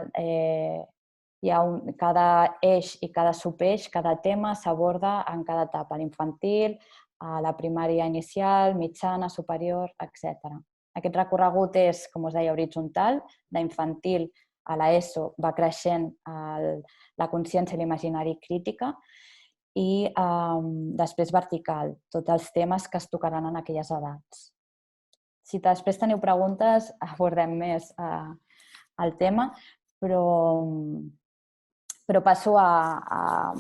cada eix i cada subeix, cada tema s'aborda en cada etapa, l'infantil, a la primària inicial, mitjana, superior, etc. Aquest recorregut és, com us deia, horitzontal, d'infantil a l'ESO va creixent la consciència i l'imaginari crítica, i després vertical, tots els temes que es tocaran en aquelles edats. Si després teniu preguntes, abordem més el tema, però passo a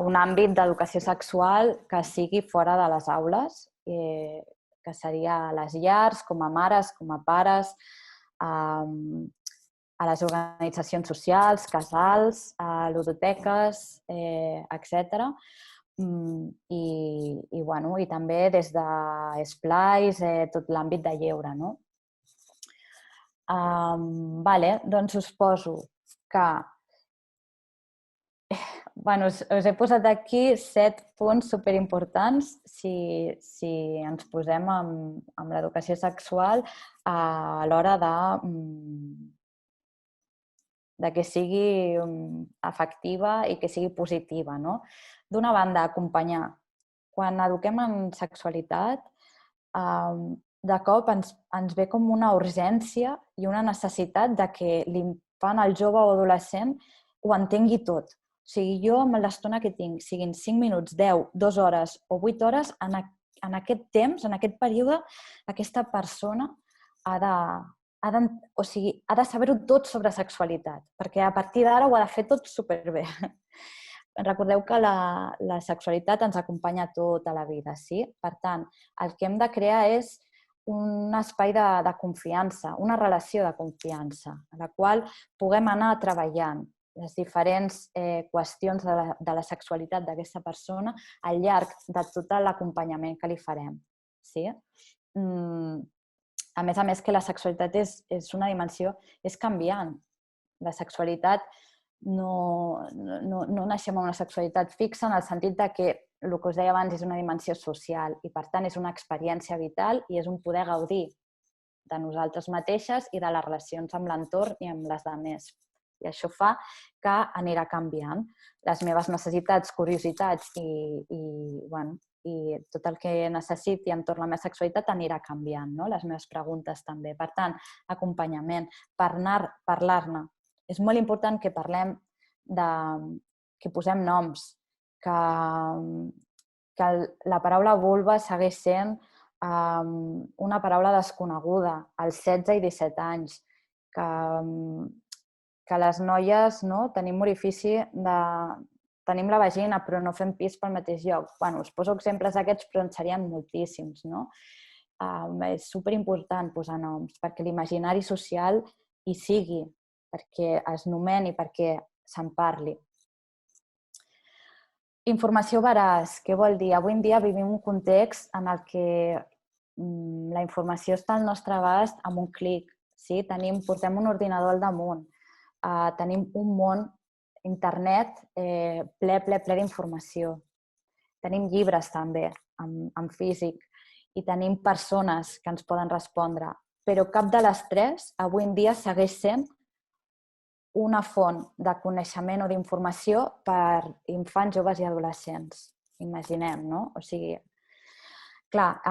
un àmbit d'educació sexual que sigui fora de les aules, que seria a les llars, com a mares, com a pares, a les organitzacions socials, casals, a ludoteques, etc. I també des d'esplais, tot l'àmbit de lleure. Doncs us poso que us he posat aquí 7 punts superimportants si ens posem amb l'educació sexual a l'hora de que sigui efectiva i que sigui positiva. D'una banda, acompanyar. Quan eduquem en sexualitat, de cop ens ve com una urgència i una necessitat de que l'infant, el jove o adolescent ho entengui tot. O sigui, jo amb l'estona que tinc, siguin 5 minuts, 10, 2 hores o 8 hores, en aquest temps, en aquest període, aquesta persona ha o sigui, ha de saber-ho tot sobre sexualitat, perquè a partir d'ara ho ha de fer tot superbé. Recordeu que la sexualitat ens acompanya tota la vida, sí? Per tant, el que hem de crear és un espai de confiança, una relació de confiança, en la qual puguem anar treballant les diferents qüestions de la sexualitat d'aquesta persona al llarg de tot l'acompanyament que li farem. Sí? A més que la sexualitat és una dimensió, és canviant. La sexualitat no naixem amb una sexualitat fixa en el sentit que el que us deia abans és una dimensió social i, per tant, és una experiència vital i és un poder gaudir de nosaltres mateixes i de les relacions amb l'entorn i amb les altres. I això fa que anirà canviant. Les meves necessitats, curiositats i tot el que necessiti entorn a la meva sexualitat anirà canviant, no? Les meves preguntes també. Per tant, acompanyament, parlar-ne. És molt important que parlem, que posem noms, que la paraula vulva segueix sent una paraula desconeguda als 16 i 17 anys, que les noies tenim orifici tenim la vagina però no fem pis pel mateix lloc. Bé, us poso exemples d'aquests però en serien moltíssims, no? És superimportant posar noms perquè l'imaginari social hi sigui, perquè es nomeni, perquè se'n parli. Informació veraç, què vol dir? Avui en dia vivim un context en el que la informació està al nostre abast amb un clic. Sí? Portem un ordinador al damunt, tenim un món, internet, ple d'informació. Tenim llibres també, en físic, i tenim persones que ens poden respondre. Però cap de les tres, avui en dia, segueix sent una font de coneixement o d'informació per infants, joves i adolescents. Imaginem, no? O sigui, clar,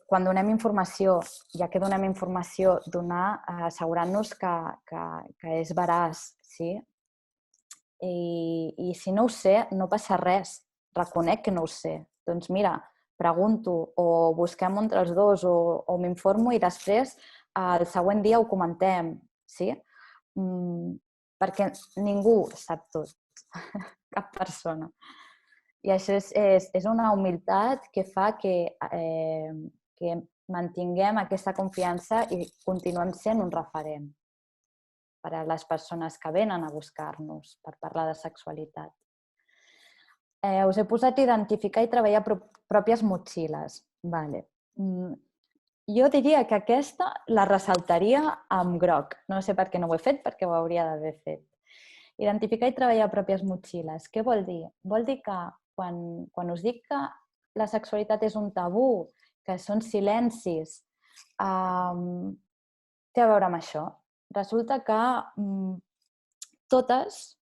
quan donem informació, ja que donem informació, assegurant-nos que és veraç, sí? I si no ho sé, no passa res. Reconec que no ho sé. Doncs mira, pregunto o busquem entre els dos o m'informo i després el següent dia ho comentem, sí? Perquè ningú sap tot, cap persona. I això és una humilitat que fa que mantinguem aquesta confiança i continuem sent un referent per a les persones que venen a buscar-nos per parlar de sexualitat. Us he posat identificar i treballar pròpies motxilles. Vale. Jo diria que aquesta la ressaltaria amb groc. No sé per què no ho he fet, perquè ho hauria d'haver fet. Identificar i treballar pròpies motxilles. Què vol dir? Vol dir que quan us dic que la sexualitat és un tabú, que són silencis, té a veure amb això. Resulta que totes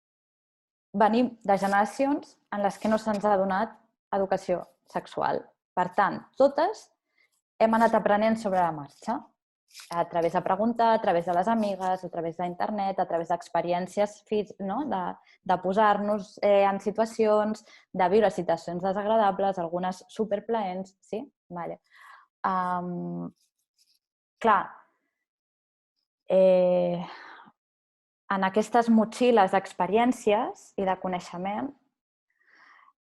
venim de generacions en les que no se'ns ha donat educació sexual. Per tant, totes hem anat aprenent sobre la marxa, a través de preguntar, a través de les amigues, a través d'internet, a través d'experiències, de posar-nos en situacions, de viure situacions desagradables, algunes superplaents, sí? Vale. Clar, en aquestes motxilles d'experiències i de coneixement,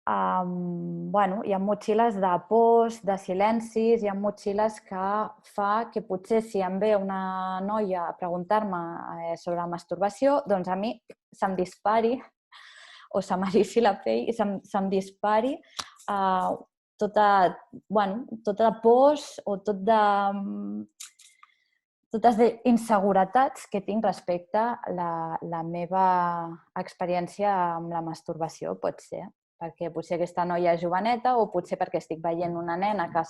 hi ha motxilles de pors, de silencis, hi ha motxilles que fa que potser si em ve una noia a preguntar-me sobre la masturbació, doncs a mi se'm dispari o se m'erici la pell i se'm dispari tota pors o totes les inseguretats que tinc respecte a la meva experiència amb la masturbació, pot ser. Perquè potser aquesta noia és joveneta o potser perquè estic veient una nena que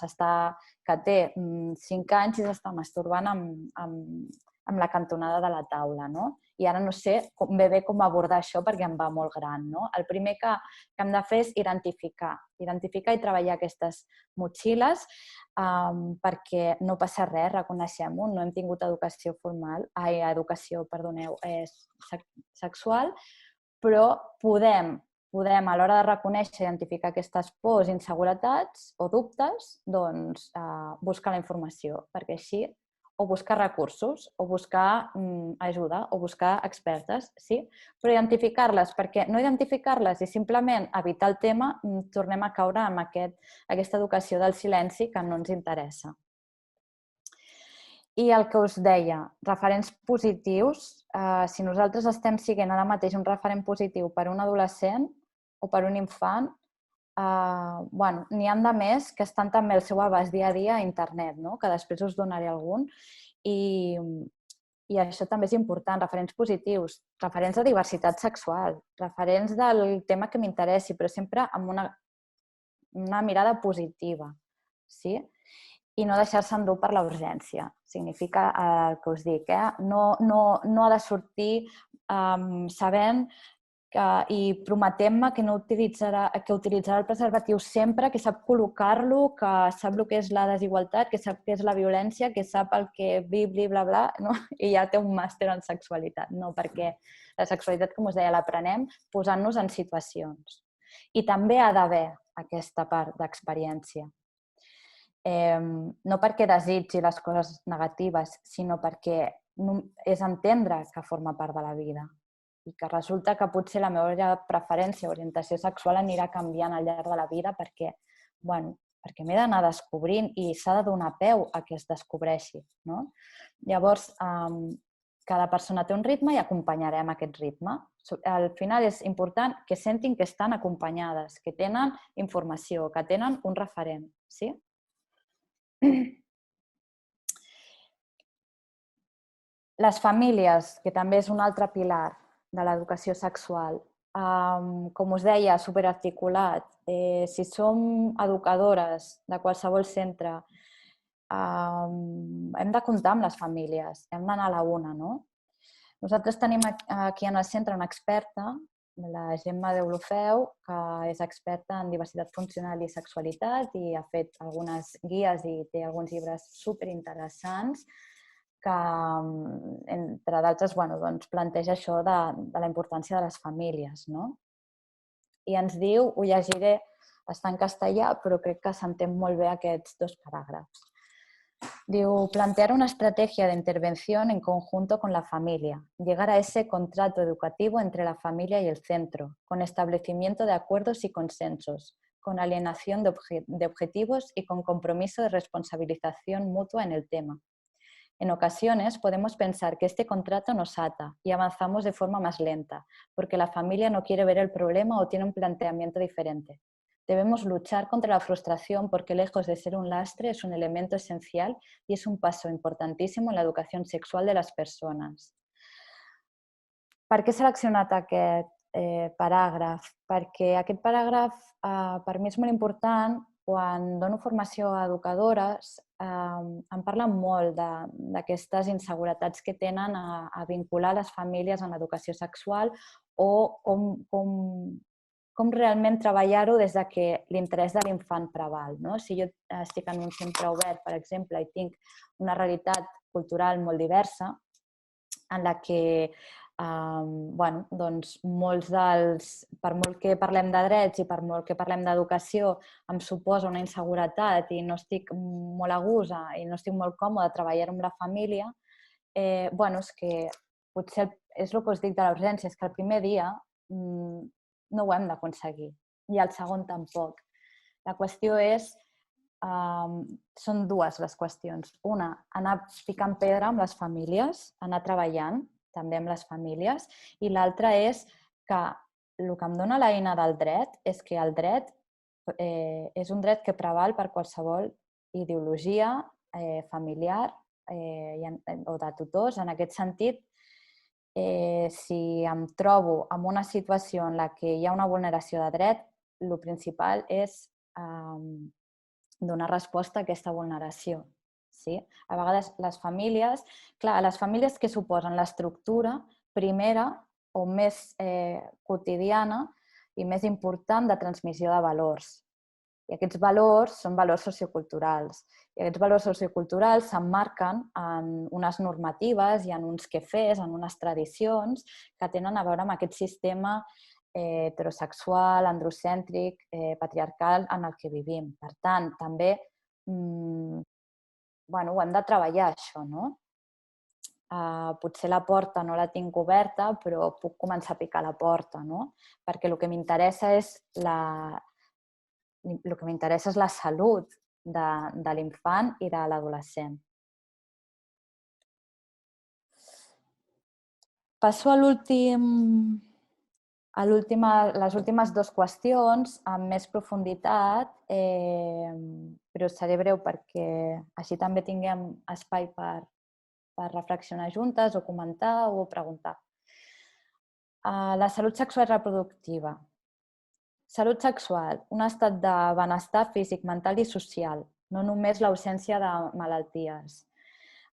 té 5 anys i s'està masturbant amb la cantonada de la taula, no? I ara no sé ben bé com abordar això perquè em va molt gran, no? El primer que hem de fer és identificar i treballar aquestes motxilles perquè no passa res, reconeixem-ho, no hem tingut educació sexual, però podem a l'hora de reconèixer i identificar aquestes pors, inseguretats o dubtes, doncs buscar la informació, perquè així o buscar recursos, o buscar ajuda, o buscar expertes, sí? Però identificar-les, perquè no identificar-les i simplement evitar el tema, tornem a caure en aquesta educació del silenci que no ens interessa. I el que us deia, referents positius, si nosaltres estem siguent ara mateix un referent positiu per a un adolescent o per a un infant, n'hi ha de més que estan també al seu abast dia a dia a internet, que després us donaré algun, i això també és important, referents positius, referents de diversitat sexual, referents del tema que m'interessi, però sempre amb una mirada positiva, sí? I no deixar-se endur per la urgència. Significa el que us dic, no ha de sortir sabent i prometent-me que utilitzarà el preservatiu sempre, que sap col·locar-lo, que sap el que és la desigualtat, que sap què és la violència, que sap el que bla, bla, i ja té un màster en sexualitat. No, perquè la sexualitat, com us deia, l'aprenem posant-nos en situacions. I també ha d'haver aquesta part d'experiència. No perquè desitgi les coses negatives, sinó perquè és entendre que forma part de la vida i que resulta que potser la meva preferència o orientació sexual anirà canviant al llarg de la vida perquè m'he d'anar descobrint i s'ha de donar peu a que es descobreixi. Llavors, cada persona té un ritme i acompanyarem aquest ritme. Al final és important que sentin que estan acompanyades, que tenen informació, que tenen un referent. Sí? Les famílies, que també és un altre pilar de l'educació sexual. Com us deia, superarticulat. Si som educadores de qualsevol centre, hem de comptar amb les famílies, hem d'anar a la una, no? Nosaltres tenim aquí en el centre una experta, la Gemma Deulofeu, que és experta en diversitat funcional i sexualitat i ha fet algunes guies i té alguns llibres superinteressants que, entre d'altres, planteja això de la importància de les famílies. I ens diu, ho llegiré, està en castellà, però crec que s'entén molt bé aquests dos paràgrafs. Diu, plantear una estrategia de intervención en conjunto con la familia, llegar a ese contrato educativo entre la familia y el centro, con establecimiento de acuerdos y consensos, con alienación de objetivos y con compromiso de responsabilización mutua en el tema. En ocasiones podemos pensar que este contrato nos ata y avanzamos de forma más lenta, porque la familia no quiere ver el problema o tiene un planteamiento diferente. Debemos luchar contra la frustración porque, lejos de ser un lastre, es un elemento esencial y es un paso importantísimo en la educación sexual de les persones. Per què he seleccionat aquest paràgraf? Perquè aquest paràgraf per mi és molt important. Quan dono formació a educadores em parlen molt d'aquestes inseguretats que tenen a vincular les famílies en l'educació sexual o com realment treballar-ho des que l'interès de l'infant preval. Si jo estic en un centre obert, per exemple, i tinc una realitat cultural molt diversa, en la que per molt que parlem de drets i per molt que parlem d'educació em suposa una inseguretat i no estic molt a gust i no estic molt còmode treballar amb la família, és que potser és el que us dic de la urgència, és que el primer dia no ho hem d'aconseguir i el segon tampoc. La qüestió és, són dues les qüestions. Una, anar picant pedra amb les famílies, anar treballant també amb les famílies, i l'altra és que el que em dona l'eina del dret és que el dret és un dret que preval per qualsevol ideologia familiar o de tutors. En aquest sentit, si em trobo en una situació en la que hi ha una vulneració de dret, el principal és donar resposta a aquesta vulneració. Sí? A vegades les famílies que suposen l'estructura primera o més quotidiana i més important de transmissió de valors. I aquests valors són valors socioculturals. I aquests valors socioculturals s'emmarquen en unes normatives i en uns quefers, en unes tradicions que tenen a veure amb aquest sistema heterosexual, androcèntric, patriarcal en el que vivim. Per tant, també bueno, ho hem de treballar, això, no? Potser la porta no la tinc oberta, però puc començar a picar la porta, no? Perquè el que m'interessa és la salut de l'infant i de l'adolescent. Passo a les últimes dues qüestions amb més profunditat, però seré breu perquè així també tinguem espai per reflexionar juntes o comentar o preguntar. La salut sexual i reproductiva. Salut sexual, un estat de benestar físic, mental i social, no només l'ausència de malalties.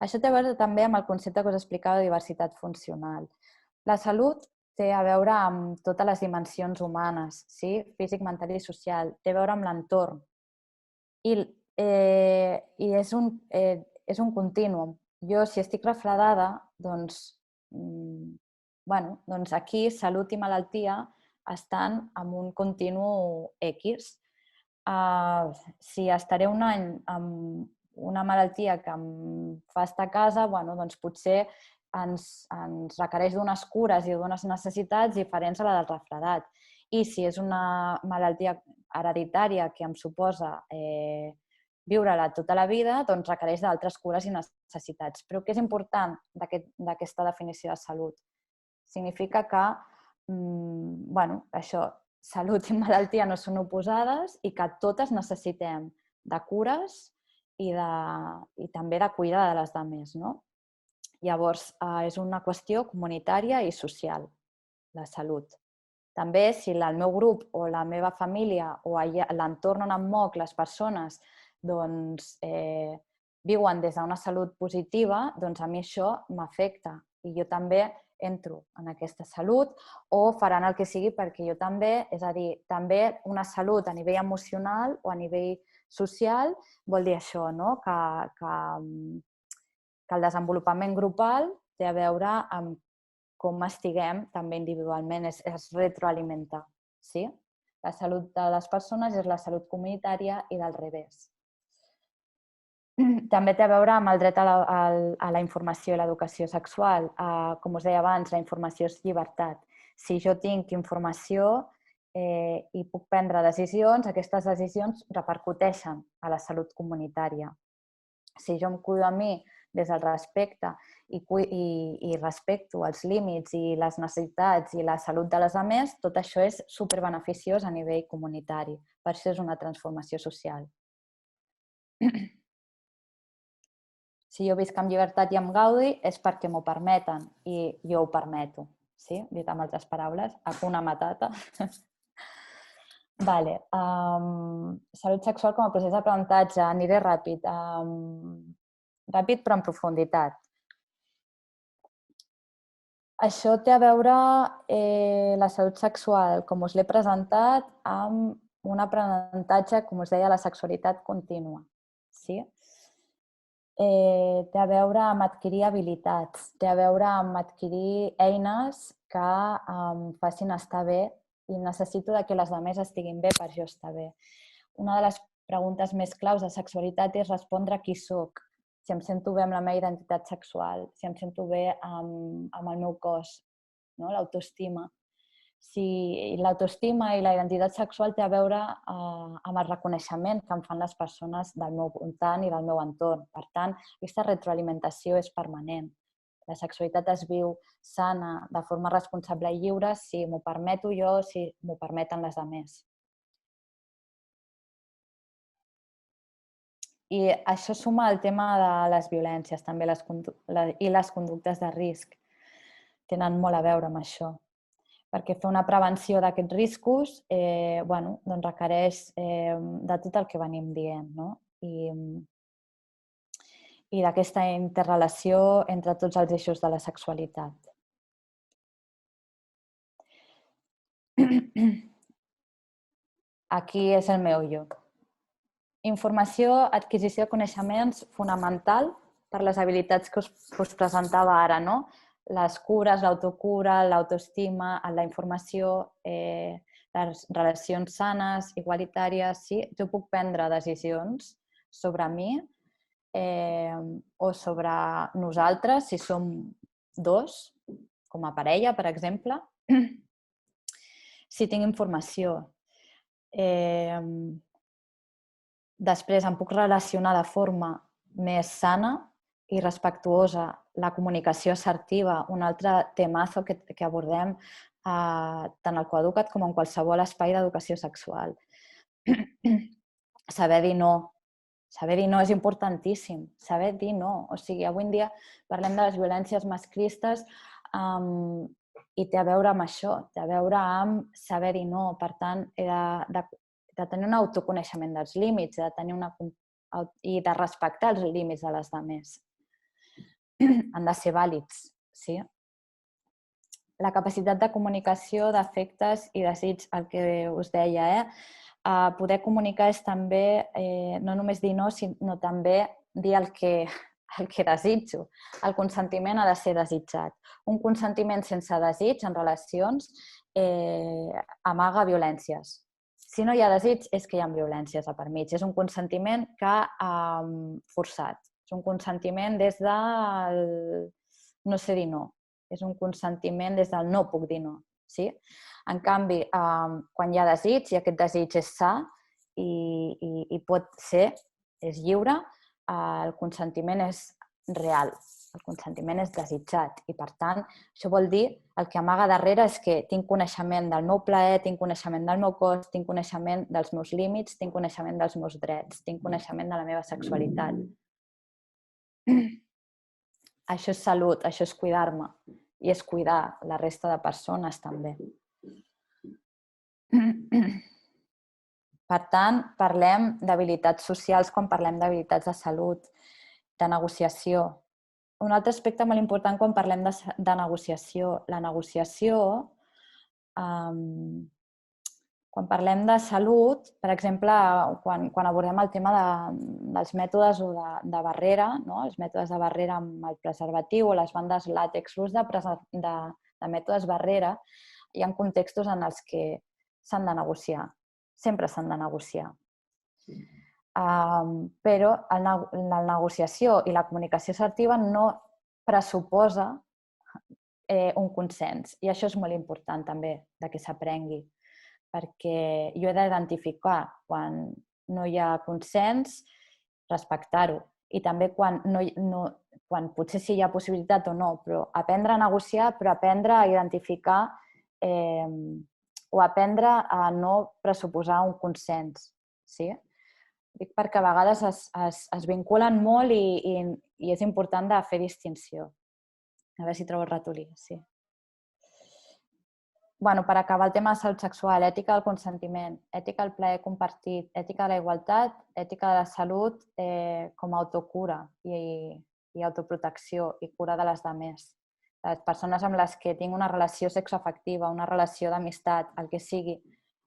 Això té a veure també amb el concepte que us explicava de diversitat funcional. La salut té a veure amb totes les dimensions humanes, sí? Físic, mental i social, té a veure amb l'entorn. I és un contínuum. Jo, si estic refredada, doncs aquí salut i malaltia estan en un continu X. Si estaré un any amb una malaltia que em fa estar a casa, doncs potser ens requereix d'unes cures i d'unes necessitats diferents a la del refredat. I si és una malaltia hereditària que em suposa viure-la tota la vida, doncs requereix d'altres cures i necessitats. Però què és important d'aquesta definició de salut? Significa que salut i malaltia no són oposades i que totes necessitem de cures i també de cuidar de les altres, no? Llavors, és una qüestió comunitària i social, la salut. També, si el meu grup o la meva família o l'entorn on em moc, les persones, doncs viuen des d'una salut positiva, doncs a mi això m'afecta i jo també entro en aquesta salut o faran el que sigui perquè jo també, és a dir, també una salut a nivell emocional o a nivell social vol dir això, no? Que el desenvolupament grupal té a veure amb com estiguem també individualment, es retroalimenta. Sí? La salut de les persones és la salut comunitària i del revés. També té a veure amb el dret a la informació i l'educació sexual. Com us deia abans, la informació és llibertat. Si jo tinc informació i puc prendre decisions, aquestes decisions repercuteixen a la salut comunitària. Si jo em cuido a mi des del respecte i respecto els límits i les necessitats i la salut de les altres, tot això és superbeneficiós a nivell comunitari. Per això és una transformació social. Si jo visc amb llibertat i amb gaudi és perquè m'ho permeten i jo ho permeto. Sí? Dit amb altres paraules, Hakuna Matata. Vale. Salut sexual com a procés d'aprenentatge. Aniré ràpid. Ràpid però en profunditat. Això té a veure la salut sexual, com us l'he presentat, amb un aprenentatge, com us deia, la sexualitat contínua. Sí? Té a veure amb adquirir habilitats, té a veure amb adquirir eines que em facin estar bé i necessito que les altres estiguin bé per jo estar bé. Una de les preguntes més claus de sexualitat és respondre qui soc, si em sento bé amb la meva identitat sexual, si em sento bé amb el meu cos, l'autoestima. Si l'autoestima i la identitat sexual té a veure amb el reconeixement que em fan les persones del meu voltant i del meu entorn. Per tant, aquesta retroalimentació és permanent. La sexualitat es viu sana, de forma responsable i lliure, si m'ho permeto jo, si m'ho permeten les altres. I això suma al tema de les violències també i les conductes de risc. Tenen molt a veure amb això. Perquè fer una prevenció d'aquests riscos requereix de tot el que venim dient, no? I d'aquesta interrelació entre tots els eixos de la sexualitat. Aquí és el meu lloc. Informació, adquisició de coneixements fonamental per les habilitats que us presentava ara, no? Les cures, l'autocura, l'autoestima, la informació, les relacions sanes, igualitàries, sí? Jo puc prendre decisions sobre mi o sobre nosaltres, si som dos, com a parella, per exemple, si tinc informació. Després em puc relacionar de forma més sana i respectuosa. La comunicació assertiva, un altre temazo que abordem tant al Coeduca't com en qualsevol espai d'educació sexual. Saber dir no. Saber dir no és importantíssim. Saber dir no. O sigui, avui en dia parlem de les violències masclistes i té a veure amb això, té a veure amb saber dir no. Per tant, he de tenir un autoconeixement dels límits, i de respectar els límits de les altres. Han de ser vàlids, sí? La capacitat de comunicació d'afectes i desig, el que us deia, poder comunicar és també no només dir no, sinó també dir el que desitjo. El consentiment ha de ser desitjat. Un consentiment sense desig en relacions amaga violències. Si no hi ha desig, és que hi ha violències a per mig. És un consentiment forçat. És un consentiment des del no sé dir no. És un consentiment des del no puc dir no. Sí? En canvi, quan hi ha desig, i aquest desig és sa i pot ser, és lliure, el consentiment és real. El consentiment és desitjat i, per tant, això vol dir el que amaga darrere és que tinc coneixement del meu plaer, tinc coneixement del meu cos, tinc coneixement dels meus límits, tinc coneixement dels meus drets, tinc coneixement de la meva sexualitat. Això és salut, això és cuidar-me i és cuidar la resta de persones també. Per tant, parlem d'habilitats socials quan parlem d'habilitats de salut, de negociació. Un altre aspecte molt important quan parlem de negociació. La negociació, quan parlem de salut, per exemple, quan abordem el tema dels mètodes de barrera, els mètodes de barrera amb el preservatiu o les bandes làtex, l'ús de mètodes barrera, hi ha contextos en els que s'han de negociar. Sempre s'han de negociar. Però la negociació i la comunicació assertiva no pressuposa un consens. I això és molt important també, que s'aprengui, perquè jo he d'identificar quan no hi ha consens, respectar-ho. I també quan potser sí hi ha possibilitat o no, però aprendre a negociar, però aprendre a identificar o aprendre a no pressuposar un consens. Sí? Dic perquè a vegades es vinculen molt i és important de fer distinció. A veure si trobo el ratolí, sí. Per acabar el tema de salut sexual, ètica del consentiment, ètica del plaer compartit, ètica de la igualtat, ètica de la salut com a autocura i autoprotecció i cura de les altres. Les persones amb les que tinc una relació sexoafectiva, una relació d'amistat, el que sigui,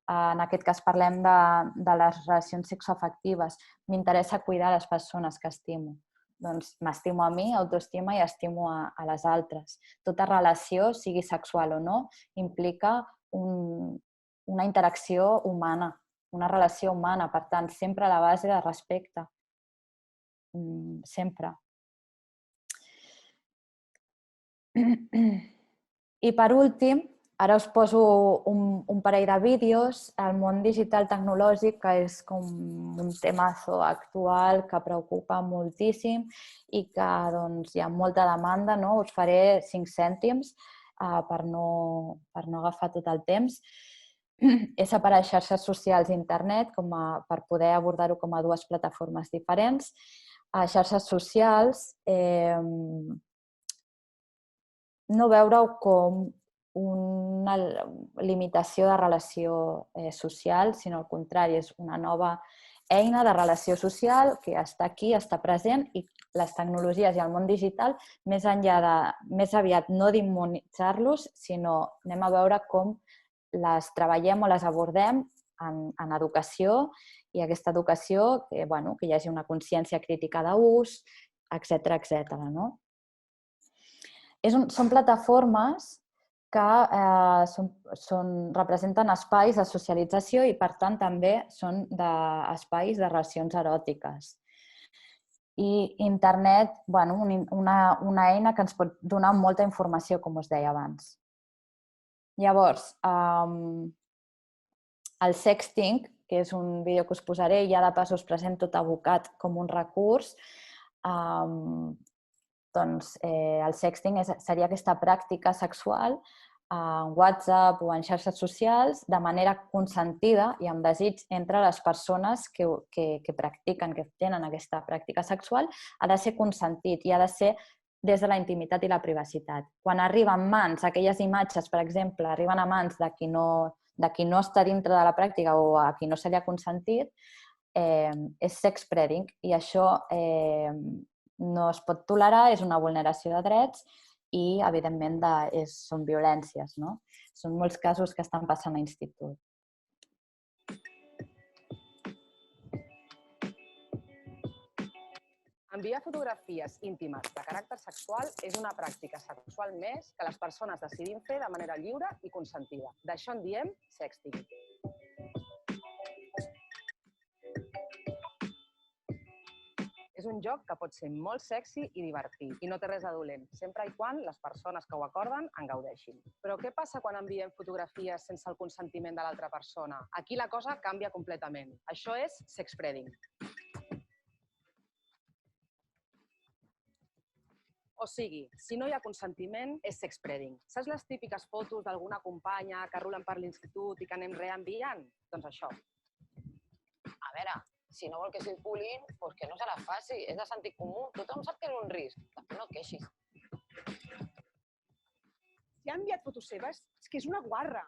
en aquest cas parlem de les relacions sexoafectives, m'interessa cuidar les persones que estimo. Doncs m'estimo a mi, autoestima i estimo a les altres. Tota relació, sigui sexual o no, implica una interacció humana, una relació humana. Per tant, sempre a la base de respecte. Sempre. I per últim, ara us poso un parell de vídeos. El món digital tecnològic, que és com un temazo actual que preocupa moltíssim i que hi ha molta demanda. Us faré 5 cèntims per no agafar tot el temps. He separat xarxes socials i internet per poder abordar-ho com a dues plataformes diferents. A xarxes socials, no veure-ho com una limitació de relació social, sinó al contrari, és una nova eina de relació social que està aquí, està present, i les tecnologies i el món digital, més aviat no d'immunitzar-los, sinó anem a veure com les treballem o les abordem en educació, i aquesta educació, que hi hagi una consciència crítica d'ús, etc. Són plataformes que representen espais de socialització i, per tant, també són espais de relacions eròtiques. I internet, una eina que ens pot donar molta informació, com us deia abans. Llavors, el sexting, que és un vídeo que us posaré, ja de pas us presento tot abocat com un recurs. Doncs el sexting seria aquesta pràctica sexual en WhatsApp o en xarxes socials de manera consentida i amb desig entre les persones que practiquen, que tenen aquesta pràctica sexual, ha de ser consentit i ha de ser des de la intimitat i la privacitat. Quan arriben mans, aquelles imatges, per exemple, arriben a mans de qui no està dintre de la pràctica o a qui no se li ha consentit, és sex spreading i això no es pot tolerar, és una vulneració de drets i, evidentment, són violències. Són molts casos que estan passant a institut. Enviar fotografies íntimes de caràcter sexual és una pràctica sexual més que les persones decidim fer de manera lliure i consentida. D'això en diem sexting. És un joc que pot ser molt sexy i divertit i no té res de dolent, sempre i quan les persones que ho acorden en gaudeixin. Però què passa quan enviem fotografies sense el consentiment de l'altra persona? Aquí la cosa canvia completament. Això és sex spreading. O sigui, si no hi ha consentiment, és sex spreading. Saps les típiques fotos d'alguna companya que rulen per l'institut i que anem reenviant? Doncs això. A veure, si no vol que circulin, doncs que no se les faci. És de sentit comú. Tothom sap que és un risc. Després no et queixis. Si ha enviat fotos seves, és que és una guarra.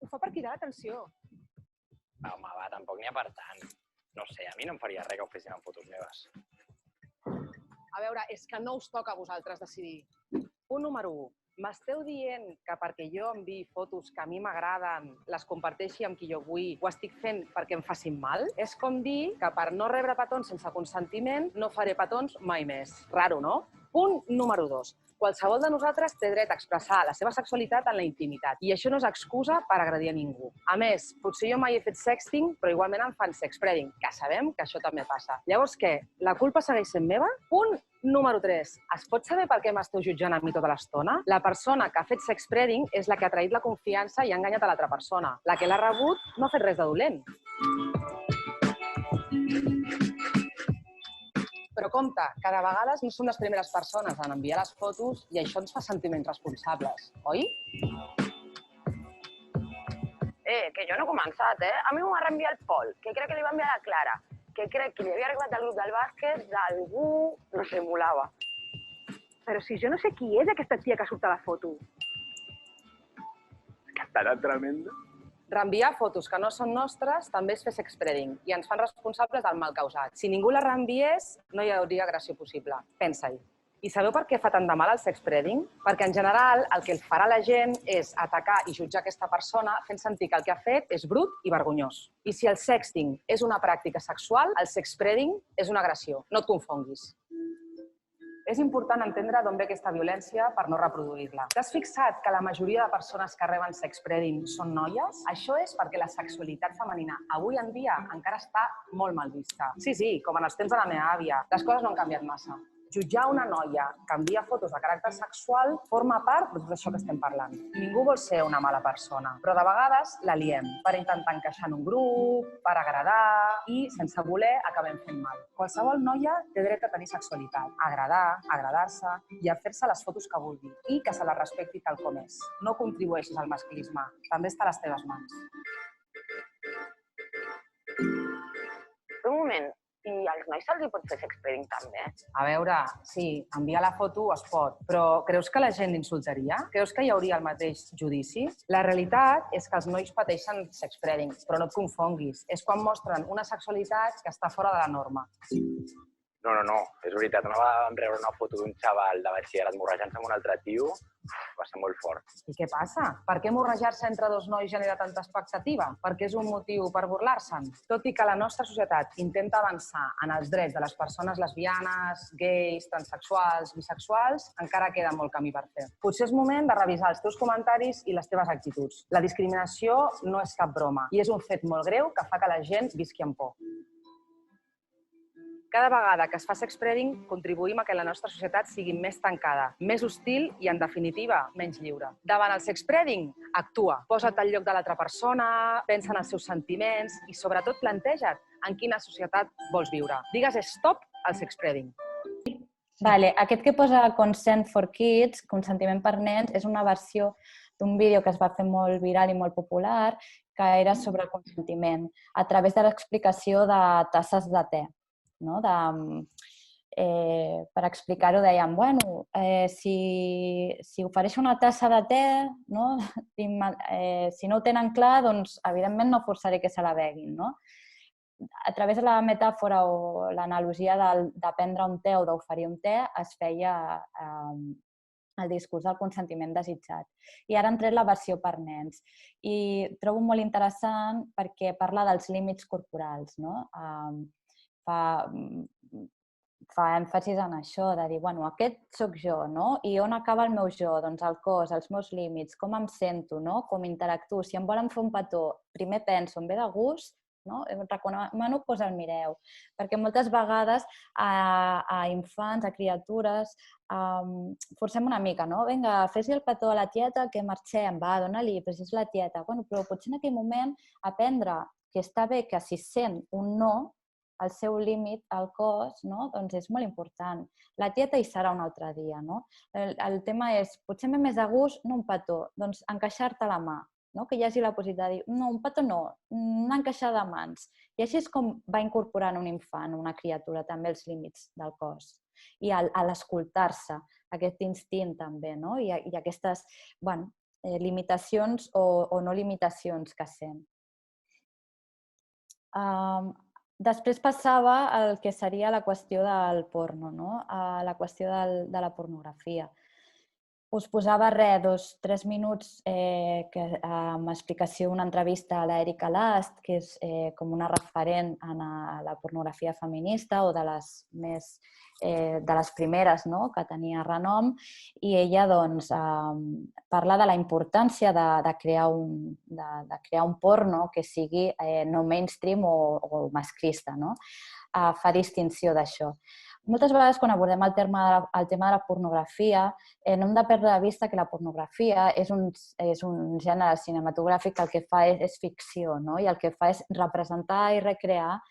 Ho fa per cridar l'atenció. Home, va, tampoc n'hi ha per tant. No sé, a mi no em faria res que ho fessin amb fotos meves. A veure, és que no us toca a vosaltres decidir. Punt número 1. M'esteu dient que perquè jo enviï fotos que a mi m'agraden, les comparteixi amb qui jo vull, ho estic fent perquè em facin mal? És com dir que per no rebre petons sense consentiment no faré petons mai més. Raro, no? Punt número 2. Qualsevol de nosaltres té dret a expressar la seva sexualitat en la intimitat i això no és excusa per agredir a ningú. A més, potser jo mai he fet sexting, però igualment em fan sex spreading, que sabem que això també passa. Llavors què? La culpa segueix sent meva? Punt número 3. Es pot saber per què m'esteu jutjant a mi tota l'estona? La persona que ha fet sex spreading és la que ha traït la confiança i ha enganyat a l'altra persona. La que l'ha rebut no ha fet res de dolent. Però compte, que de vegades no som les primeres persones en enviar les fotos i això ens fa sentir menys responsables, oi? Que jo no he començat, eh? A mi m'ho va reenviar el Pol, que crec que li va enviar la Clara, que crec que li havia arribat del grup del bàsquet d'algú, no sé, molava. Però si jo no sé qui és aquesta tia que surt a la foto. Que estarà tremenda. Reenviar fotos que no són nostres també és fer sex spreading i ens fan responsables del mal causat. Si ningú la reenviés, no hi hauria agressió possible. Pensa-hi. I sabeu per què fa tant de mal el sex spreading? Perquè, en general, el que farà la gent és atacar i jutjar aquesta persona fent sentir que el que ha fet és brut i vergonyós. I si el sexting és una pràctica sexual, el sex spreading és una agressió. No et confonguis. És important entendre d'on ve aquesta violència per no reproduir-la. T'has fixat que la majoria de persones que reben sex spreading són noies? Això és perquè la sexualitat femenina avui en dia encara està molt mal vista. Sí, com en els temps de la meva àvia. Les coses no han canviat massa. Jutjar una noia que envia fotos de caràcter sexual forma part de tot això que estem parlant. Ningú vol ser una mala persona, però de vegades la liem per intentar encaixar en un grup, per agradar i, sense voler, acabem fent mal. Qualsevol noia té dret a tenir sexualitat, a agradar, a agradar-se i a fer-se les fotos que vulgui i que se la respecti tal com és. No contribueixis al masclisme, també està a les teves mans. Un moment. I als nois se'ls hi pot fer sex spreading també? A veure, sí, enviar la foto es pot, però creus que la gent l'insultaria? Creus que hi hauria el mateix judici? La realitat és que els nois pateixen sex spreading, però no et confonguis. És quan mostren una sexualitat que està fora de la norma. No, és veritat. Una vegada vam rebre una foto d'un xaval de batxillerat morrejant-se amb un altre tio, va ser molt fort. I què passa? Per què morrejar-se entre dos nois genera tanta expectativa? Perquè és un motiu per burlar-se'n? Tot i que la nostra societat intenta avançar en els drets de les persones lesbianes, gais, transsexuals, bisexuals, encara queda molt camí per fer. Potser és moment de revisar els teus comentaris i les teves actituds. La discriminació no és cap broma i és un fet molt greu que fa que la gent visqui amb por. Cada vegada que es fa sexspreading, contribuïm a que la nostra societat sigui més tancada, més hostil i, en definitiva, menys lliure. Davant el sexspreading, actua. Posa't al lloc de l'altra persona, pensa en els seus sentiments i, sobretot, planteja't en quina societat vols viure. Digues stop al sexspreading. Vale, aquest que posa Consent for Kids, consentiment per nens, és una versió d'un vídeo que es va fer molt viral i molt popular, que era sobre consentiment, a través de l'explicació de tasses de te. No? Per explicar-ho dèiem, bueno, si ofereixo una tassa de te, no? Si no ho tenen clar, doncs evidentment no forçaré que se la beguin. No? A través de la metàfora o l'analogia de prendre un te o d'oferir un te es feia el discurs del consentiment desitjat. I ara han tret la versió per nens. I trobo molt interessant perquè parla dels límits corporals. No? Fa èmfasis en això, de dir, bueno, aquest sóc jo, no? I on acaba el meu jo? Doncs el cos, els meus límits, com em sento, no? Com interactuo. Si em volen fer un petó, primer penso, em ve de gust, no? Recomano que us el mireu, perquè moltes vegades a infants, a criatures, forcem una mica, no? Vinga, fes-li el petó a la tieta que marxem, va, dona-li, però si és la tieta. Bueno, però potser en aquell moment aprendre que està bé que si sent un no, el seu límit al cos, no? Doncs és molt important. La tieta hi serà un altre dia. No? El tema és, potser m'he més de gust, no un petó, doncs encaixar-te la mà, no? Que hi hagi la possibilitat de dir, no, un petó no, una encaixada de mans. I així és com va incorporant un infant, una criatura, també els límits del cos. I a l'escoltar-se, aquest instint també, no? I aquestes limitacions o no limitacions que sent. Després passava el que seria la qüestió del porno, no? La qüestió de la pornografia. Us posava 2-3 minuts amb explicació d'una entrevista a l'Erika Last, que és com una referent en la pornografia feminista o de les primeres que tenia renom, i ella parla de la importància de crear un porno que sigui no mainstream o masclista. Fa distinció d'això. Moltes vegades, quan abordem el tema de la pornografia, no hem de perdre de vista que la pornografia és un gènere cinematogràfic que el que fa és ficció, no? I el que fa és representar i recrear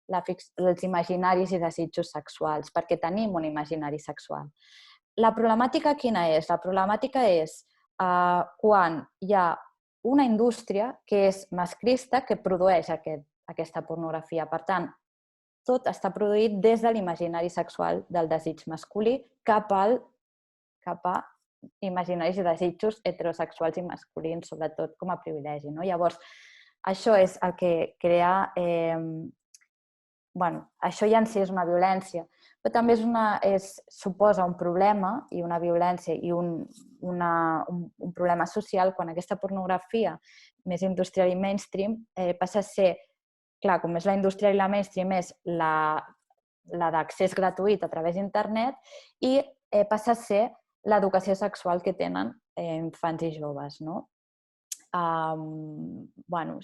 els imaginaris i desitjos sexuals, perquè tenim un imaginari sexual. La problemàtica quina és? La problemàtica és quan hi ha una indústria que és masclista que produeix aquesta pornografia. Per tant, tot està produït des de l'imaginari sexual del desig masculí cap a imaginaris i desitjos heterosexuals i masculins, sobretot com a privilegi. Llavors, això és el que crea... Això ja en si és una violència, però també suposa un problema i una violència i un problema social quan aquesta pornografia més industrial i mainstream passa a ser, clar, com és la industrial i la mainstream, és la d'accés gratuït a través d'internet i passa a ser l'educació sexual que tenen infants i joves.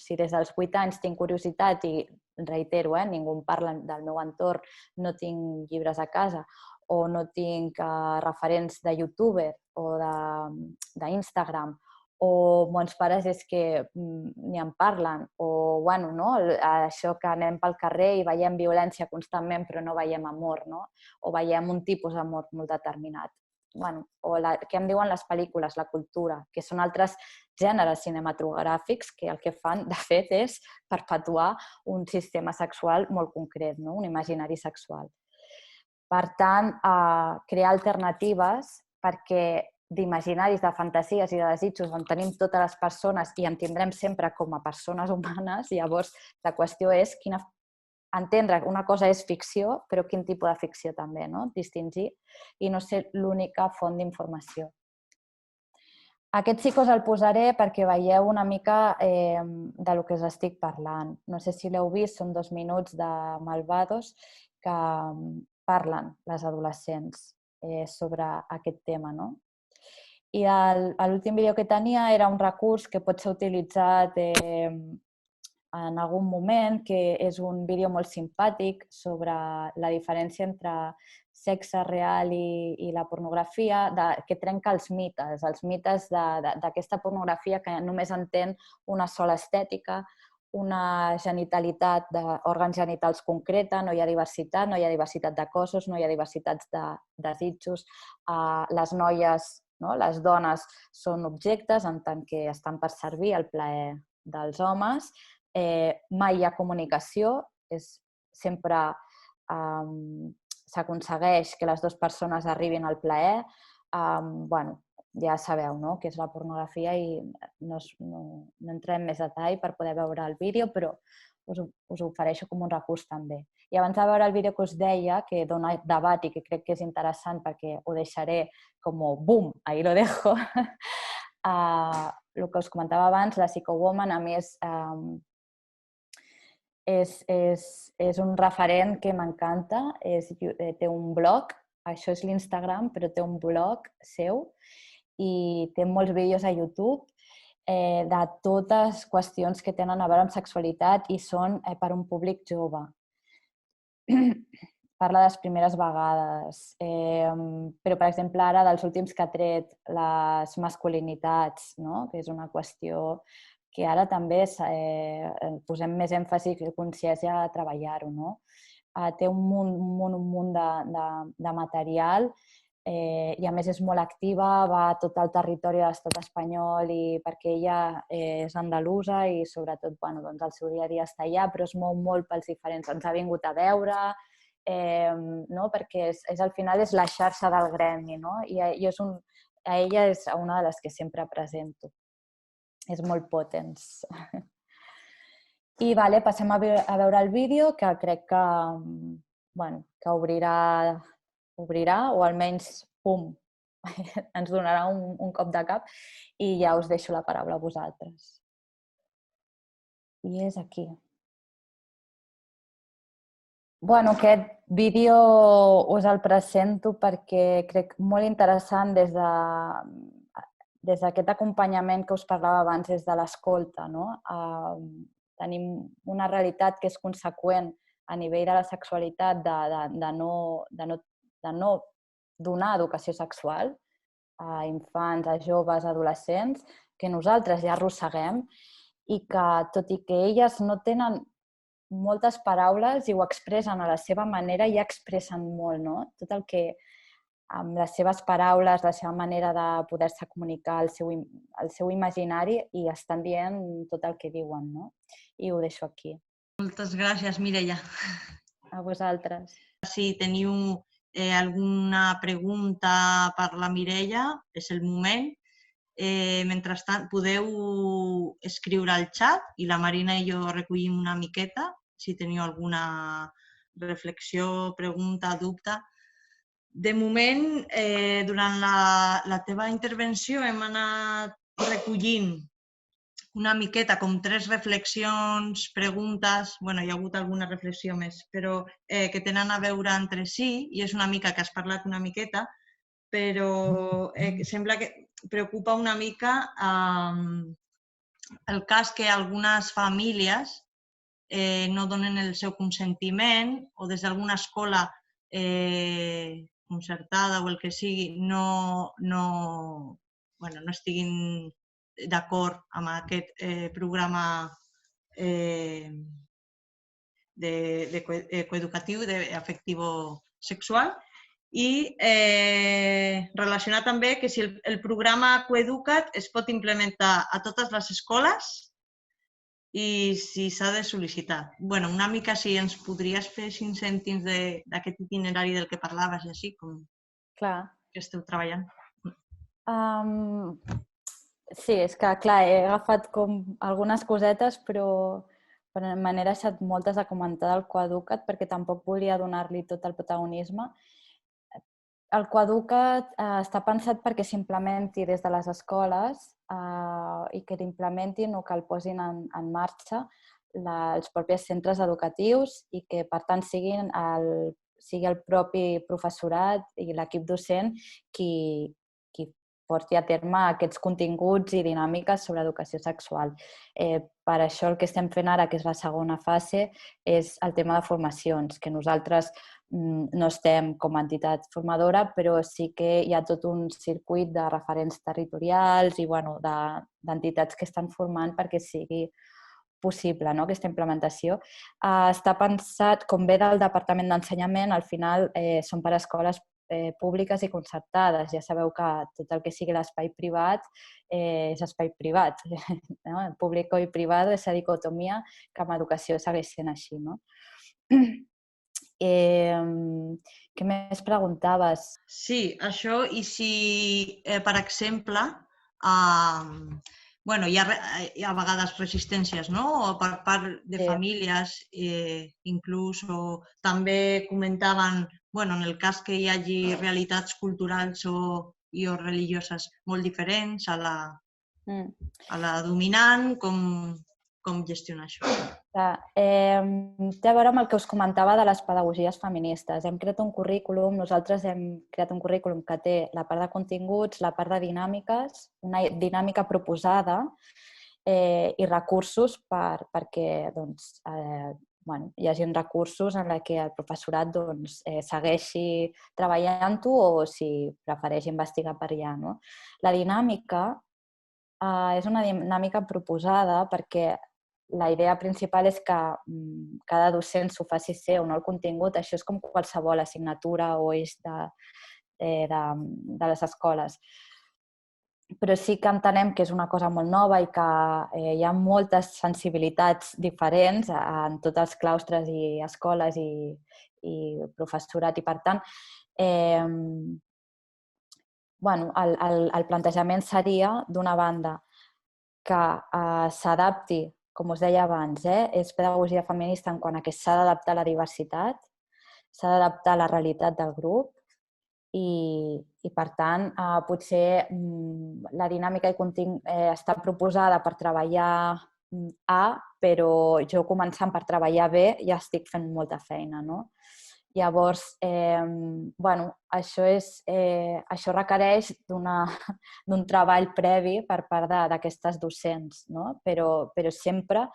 Si des dels 8 anys tinc curiositat i, reitero, ningú em parla del meu entorn, no tinc llibres a casa o no tinc referents de youtuber o d'Instagram o bons pares és que ni en parlen o això que anem pel carrer i veiem violència constantment però no veiem amor o veiem un tipus d'amor molt determinat. O què em diuen les pel·lícules, la cultura, que són altres gèneres cinematogràfics que el que fan, de fet, és perpetuar un sistema sexual molt concret, un imaginari sexual. Per tant, crear alternatives perquè d'imaginaris, de fantasies i de desitjos on tenim totes les persones i en tindrem sempre com a persones humanes, llavors la qüestió és entendre que una cosa és ficció, però quin tipus de ficció també, distingir i no ser l'única font d'informació. Aquest sí que us el posaré perquè veieu una mica del que us estic parlant. No sé si l'heu vist, són 2 minuts de Malvados que parlen les adolescents sobre aquest tema. I l'últim vídeo que tenia era un recurs que pot ser utilitzat en algun moment, que és un vídeo molt simpàtic sobre la diferència entre sexe real i la pornografia, que trenca els mites d'aquesta pornografia que només entén una sola estètica, una genitalitat d'òrgans genitals concreta, no hi ha diversitat, no hi ha diversitat de cossos, no hi ha diversitat de desitjos. Les noies, les dones, són objectes en tant que estan per servir al plaer dels homes. Mai hi ha comunicació, sempre s'aconsegueix que les dues persones arribin al plaer. Ja sabeu què és la pornografia i no entrem més detall per poder veure el vídeo, però us ho ofereixo com un recurs també. I abans de veure el vídeo que us deia, que dona debat i que crec que és interessant perquè ho deixaré com bum, ahí lo dejo, el que us comentava abans, la Psychowoman, a mi és un referent que m'encanta. Té un blog, això és l'Instagram, però té un blog seu i té molts vídeos a YouTube de totes qüestions que tenen a veure amb sexualitat i són per un públic jove. Parla de les primeres vegades, però, per exemple, ara dels últims que ha tret les masculinitats, que és una qüestió que ara també posem més èmfasi i consciència a treballar-ho. Té un munt de material i a més és molt activa, va a tot el territori de l'estat espanyol i perquè ella és andalusa i sobretot el seu dia a dia està allà, però es mou molt pels diferents. Ens ha vingut a veure, perquè al final és la xarxa del gremi i a ella és una de les que sempre presento. És molt potents. I passem a veure el vídeo, que crec que obrirà o almenys, pum, ens donarà un cop de cap i ja us deixo la paraula a vosaltres. I és aquí. Aquest vídeo us el presento perquè crec molt interessant des d'aquest acompanyament que us parlava abans, des de l'escolta. Tenim una realitat que és conseqüent a nivell de la sexualitat de no donar educació sexual a infants, a joves, a adolescents, que nosaltres ja arrosseguem i que, tot i que elles no tenen moltes paraules i ho expressen a la seva manera, ja expressen molt, tot el que amb les seves paraules, la seva manera de poder-se comunicar, el seu imaginari, i estan dient tot el que diuen, I ho deixo aquí. Moltes gràcies, Mireia. A vosaltres. Si teniu alguna pregunta per la Mireia, és el moment. Mentrestant, podeu escriure al xat i la Marina i jo recollim una miqueta si teniu alguna reflexió, pregunta, dubte. De moment, durant la teva intervenció hem anat recollint una miqueta, com 3 reflexions, preguntes, hi ha hagut alguna reflexió més, però que tenen a veure entre si, i és una mica que has parlat una miqueta, però sembla que preocupa una mica el cas que algunes famílies no donen el seu consentiment o des d'alguna escola concertada o el que sigui no estiguin d'acord amb aquest programa coeducatiu afectivo-sexual i relacionar també que si el programa Coeduca't es pot implementar a totes les escoles i si s'ha de sol·licitar. Una mica si ens podries fer 5 cèntims d'aquest itinerari del que parlaves i així, com que esteu treballant. Sí, és que, clar, he agafat com algunes cosetes, però me n'he deixat moltes a comentar del Coeduca't perquè tampoc volia donar-li tot el protagonisme. El Coeduca't està pensat perquè s'implementi des de les escoles i que l'implementin o que el posin en marxa els propis centres educatius i que, per tant, sigui el propi professorat i l'equip docent qui porti a terme aquests continguts i dinàmiques sobre educació sexual. Per això el que estem fent ara, que és la segona fase, és el tema de formacions, que nosaltres no estem com a entitat formadora, però sí que hi ha tot un circuit de referents territorials i d'entitats que estan formant perquè sigui possible, no?, aquesta implementació. Està pensat, com ve del Departament d'Ensenyament, al final són per a escoles públiques i concertades. Ja sabeu que tot el que sigui l'espai privat és espai privat. No? Públic i privat, esa dicotomia que amb educació segueix sent així. No? Què més preguntaves? Sí, això, i si, per exemple, hi ha a vegades resistències, no? O per part de famílies, inclús, o també comentaven, en el cas que hi hagi realitats culturals o religioses molt diferents a la dominant, com gestionar això? Té a veure amb el que us comentava de les pedagogies feministes. Hem creat un currículum, nosaltres hem creat un currículum que té la part de continguts, la part de dinàmiques, una dinàmica proposada i recursos perquè hi hagi recursos en què el professorat segueixi treballant-ho o si prefereix investigar per allà. No? La dinàmica és una dinàmica proposada perquè la idea principal és que cada docent s'ho faci seu, no? El contingut, això és com qualsevol assignatura o eix de les escoles. Però sí que entenem que és una cosa molt nova i que hi ha moltes sensibilitats diferents en tots els claustres i escoles i professorat. I, per tant, el plantejament seria, d'una banda, que s'adapti, com us deia abans, és pedagogia feminista en quant a que s'ha d'adaptar a la diversitat, s'ha d'adaptar a la realitat del grup i per tant, potser la dinàmica està proposada per treballar A, però jo començant per treballar B ja estic fent molta feina, no? Llavors, això requereix d'un treball previ per part d'aquestes docents, no? Però sempre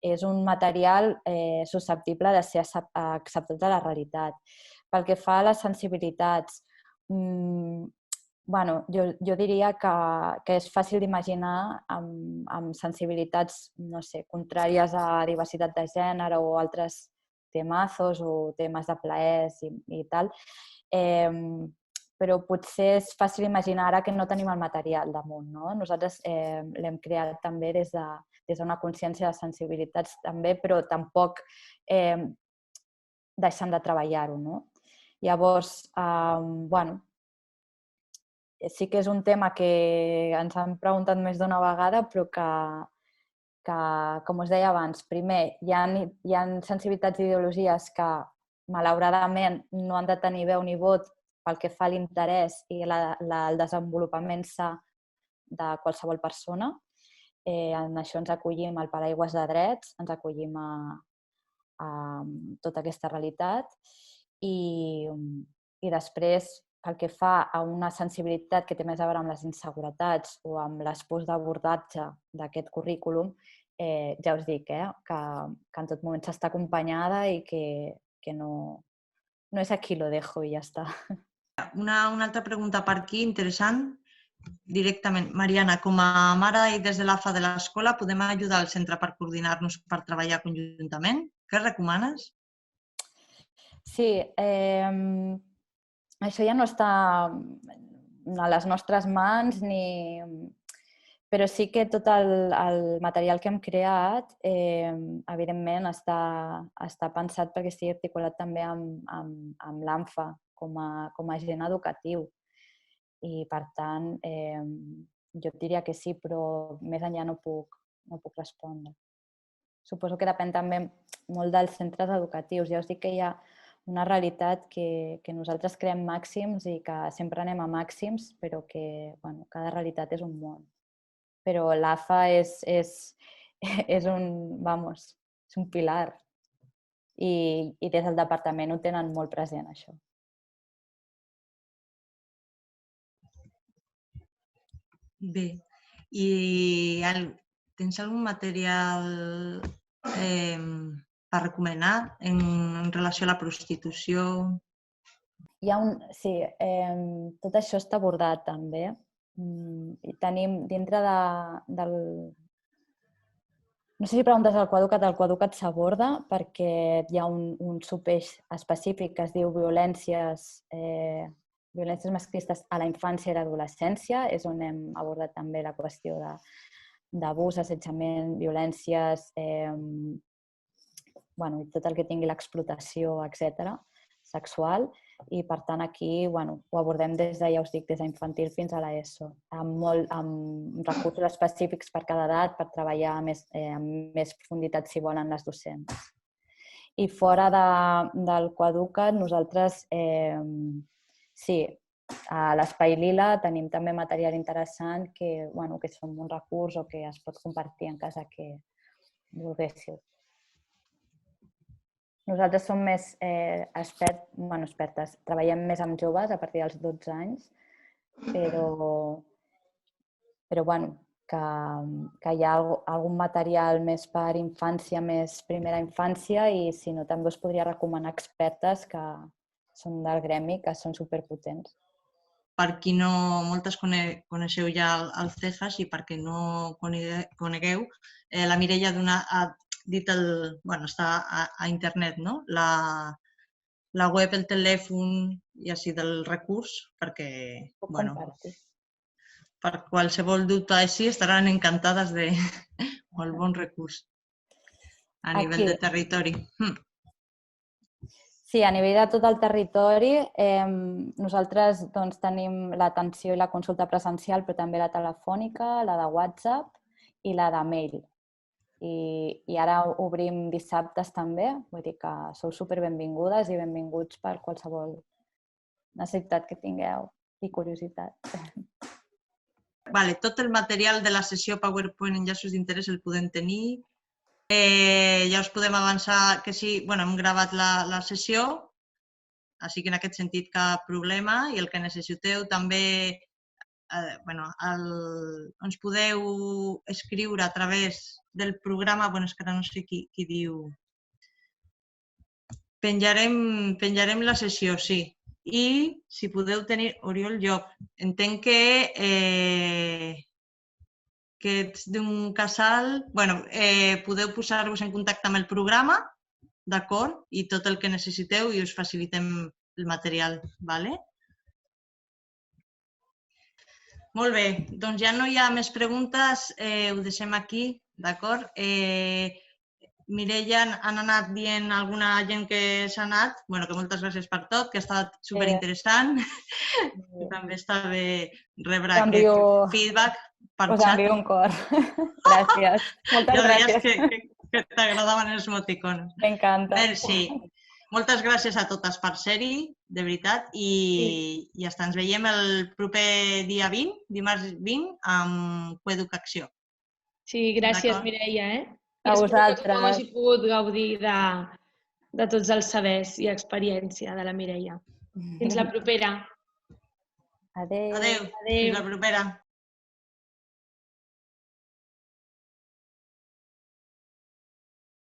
és un material susceptible de ser acceptat a la realitat. Pel que fa a les sensibilitats, jo diria que és fàcil d'imaginar amb sensibilitats, no sé, contràries a diversitat de gènere o altres temazos o temes de plaers i tal, però potser és fàcil imaginar ara que no tenim el material damunt, no? Nosaltres l'hem creat també des d'una consciència de sensibilitats també, però tampoc deixant de treballar-ho, no? Llavors, sí que és un tema que ens han preguntat més d'una vegada, però que, com us deia abans, primer, hi ha sensibilitats i ideologies que, malauradament, no han de tenir veu ni vot pel que fa a l'interès i el desenvolupament sa de qualsevol persona. En això ens acollim al paraigües de drets, ens acollim a tota aquesta realitat i després, pel que fa a una sensibilitat que té més a veure amb les inseguretats o amb les pors d'abordatge d'aquest currículum, ja us dic que en tot moment s'està acompanyada i que no és aquí lo dejo i ja està. Una altra pregunta per aquí, interessant, directament. Mariana, com a mare i des de l'AFA de l'escola, podem ajudar el centre per coordinar-nos per treballar conjuntament? Què recomanes? Sí, això ja no està a les nostres mans, però sí que tot el material que hem creat, evidentment, està pensat perquè estigui articulat també amb l'ANFA com a agent educatiu. I, per tant, jo diria que sí, però més enllà no puc respondre. Suposo que depèn també molt dels centres educatius. Ja us dic que hi ha una realitat que nosaltres creem màxims i que sempre anem a màxims, però que cada realitat és un món. Però l'AFA és un pilar i des del departament ho tenen molt present, això. Bé, i tens algun material per recomanar en relació a la prostitució? Sí, tot això està abordat també. Tenim dintre del... No sé si preguntes al Coeduca't s'aborda perquè hi ha un subeix específic que es diu violències masclistes a la infància i l'adolescència, és on hem abordat també la qüestió d'abús, assetjament, violències, i tot el que tingui l'explotació, etc., sexual, i per tant aquí ho abordem des d'infantil fins a l'ESO, amb recursos específics per cada edat, per treballar amb més profunditat, si volen, les docents. I fora del Coeduca't, nosaltres, sí, a l'Espai Lila tenim també material interessant que som un recurs o que es pot compartir en cas que volguéssiu. Nosaltres som més expertes, treballem més amb joves a partir dels 12 anys, però que hi ha algun material més per infància, més primera infància, i si no també us podria recomanar expertes que són del gremi, que són superpotents. Per qui no, moltes coneixeu ja el CEJAS i per qui no conegueu, la Mireia ha dit està a internet, no? La web, el telèfon i així del recurs, perquè, per qualsevol dubte així estaran encantades de molt bon recurs a nivell de territori. Sí, a nivell de tot el territori, nosaltres tenim l'atenció i la consulta presencial, però també la telefònica, la de WhatsApp i la de mail. I ara obrim dissabtes també, vull dir que sou superbenvingudes i benvinguts per qualsevol necessitat que tingueu i curiositat. Tot el material de la sessió PowerPoint enllaços d'interès el podem tenir. Ja us podem avançar que sí, hem gravat la sessió, així que en aquest sentit cap problema, i el que necessiteu també ens podeu escriure a través del programa, és que ara no sé qui diu. Penjarem la sessió, sí. I si podeu tenir, Oriol Llop, entenc que ets d'un casal, podeu posar-vos en contacte amb el programa, d'acord? I tot el que necessiteu i us facilitem el material, d'acord? Molt bé, doncs ja no hi ha més preguntes, ho deixem aquí, d'acord? Mireia, han anat dient alguna gent que s'ha anat, que moltes gràcies per tot, que ha estat superinteressant, que també està bé rebre aquest feedback per xat. Us envio un cor. Gràcies. Moltes gràcies. Ja veies que t'agradaven els emoticons. M'encanta. Sí. Moltes gràcies a totes per ser-hi, de veritat, i ens veiem el proper dia 20, dimarts 20, amb Coeducacció. Sí, gràcies, Mireia. A vosaltres. Que tothom hagi pogut gaudir de tots els sabers i experiència de la Mireia. Fins la propera. Adéu. Adéu. Fins la propera.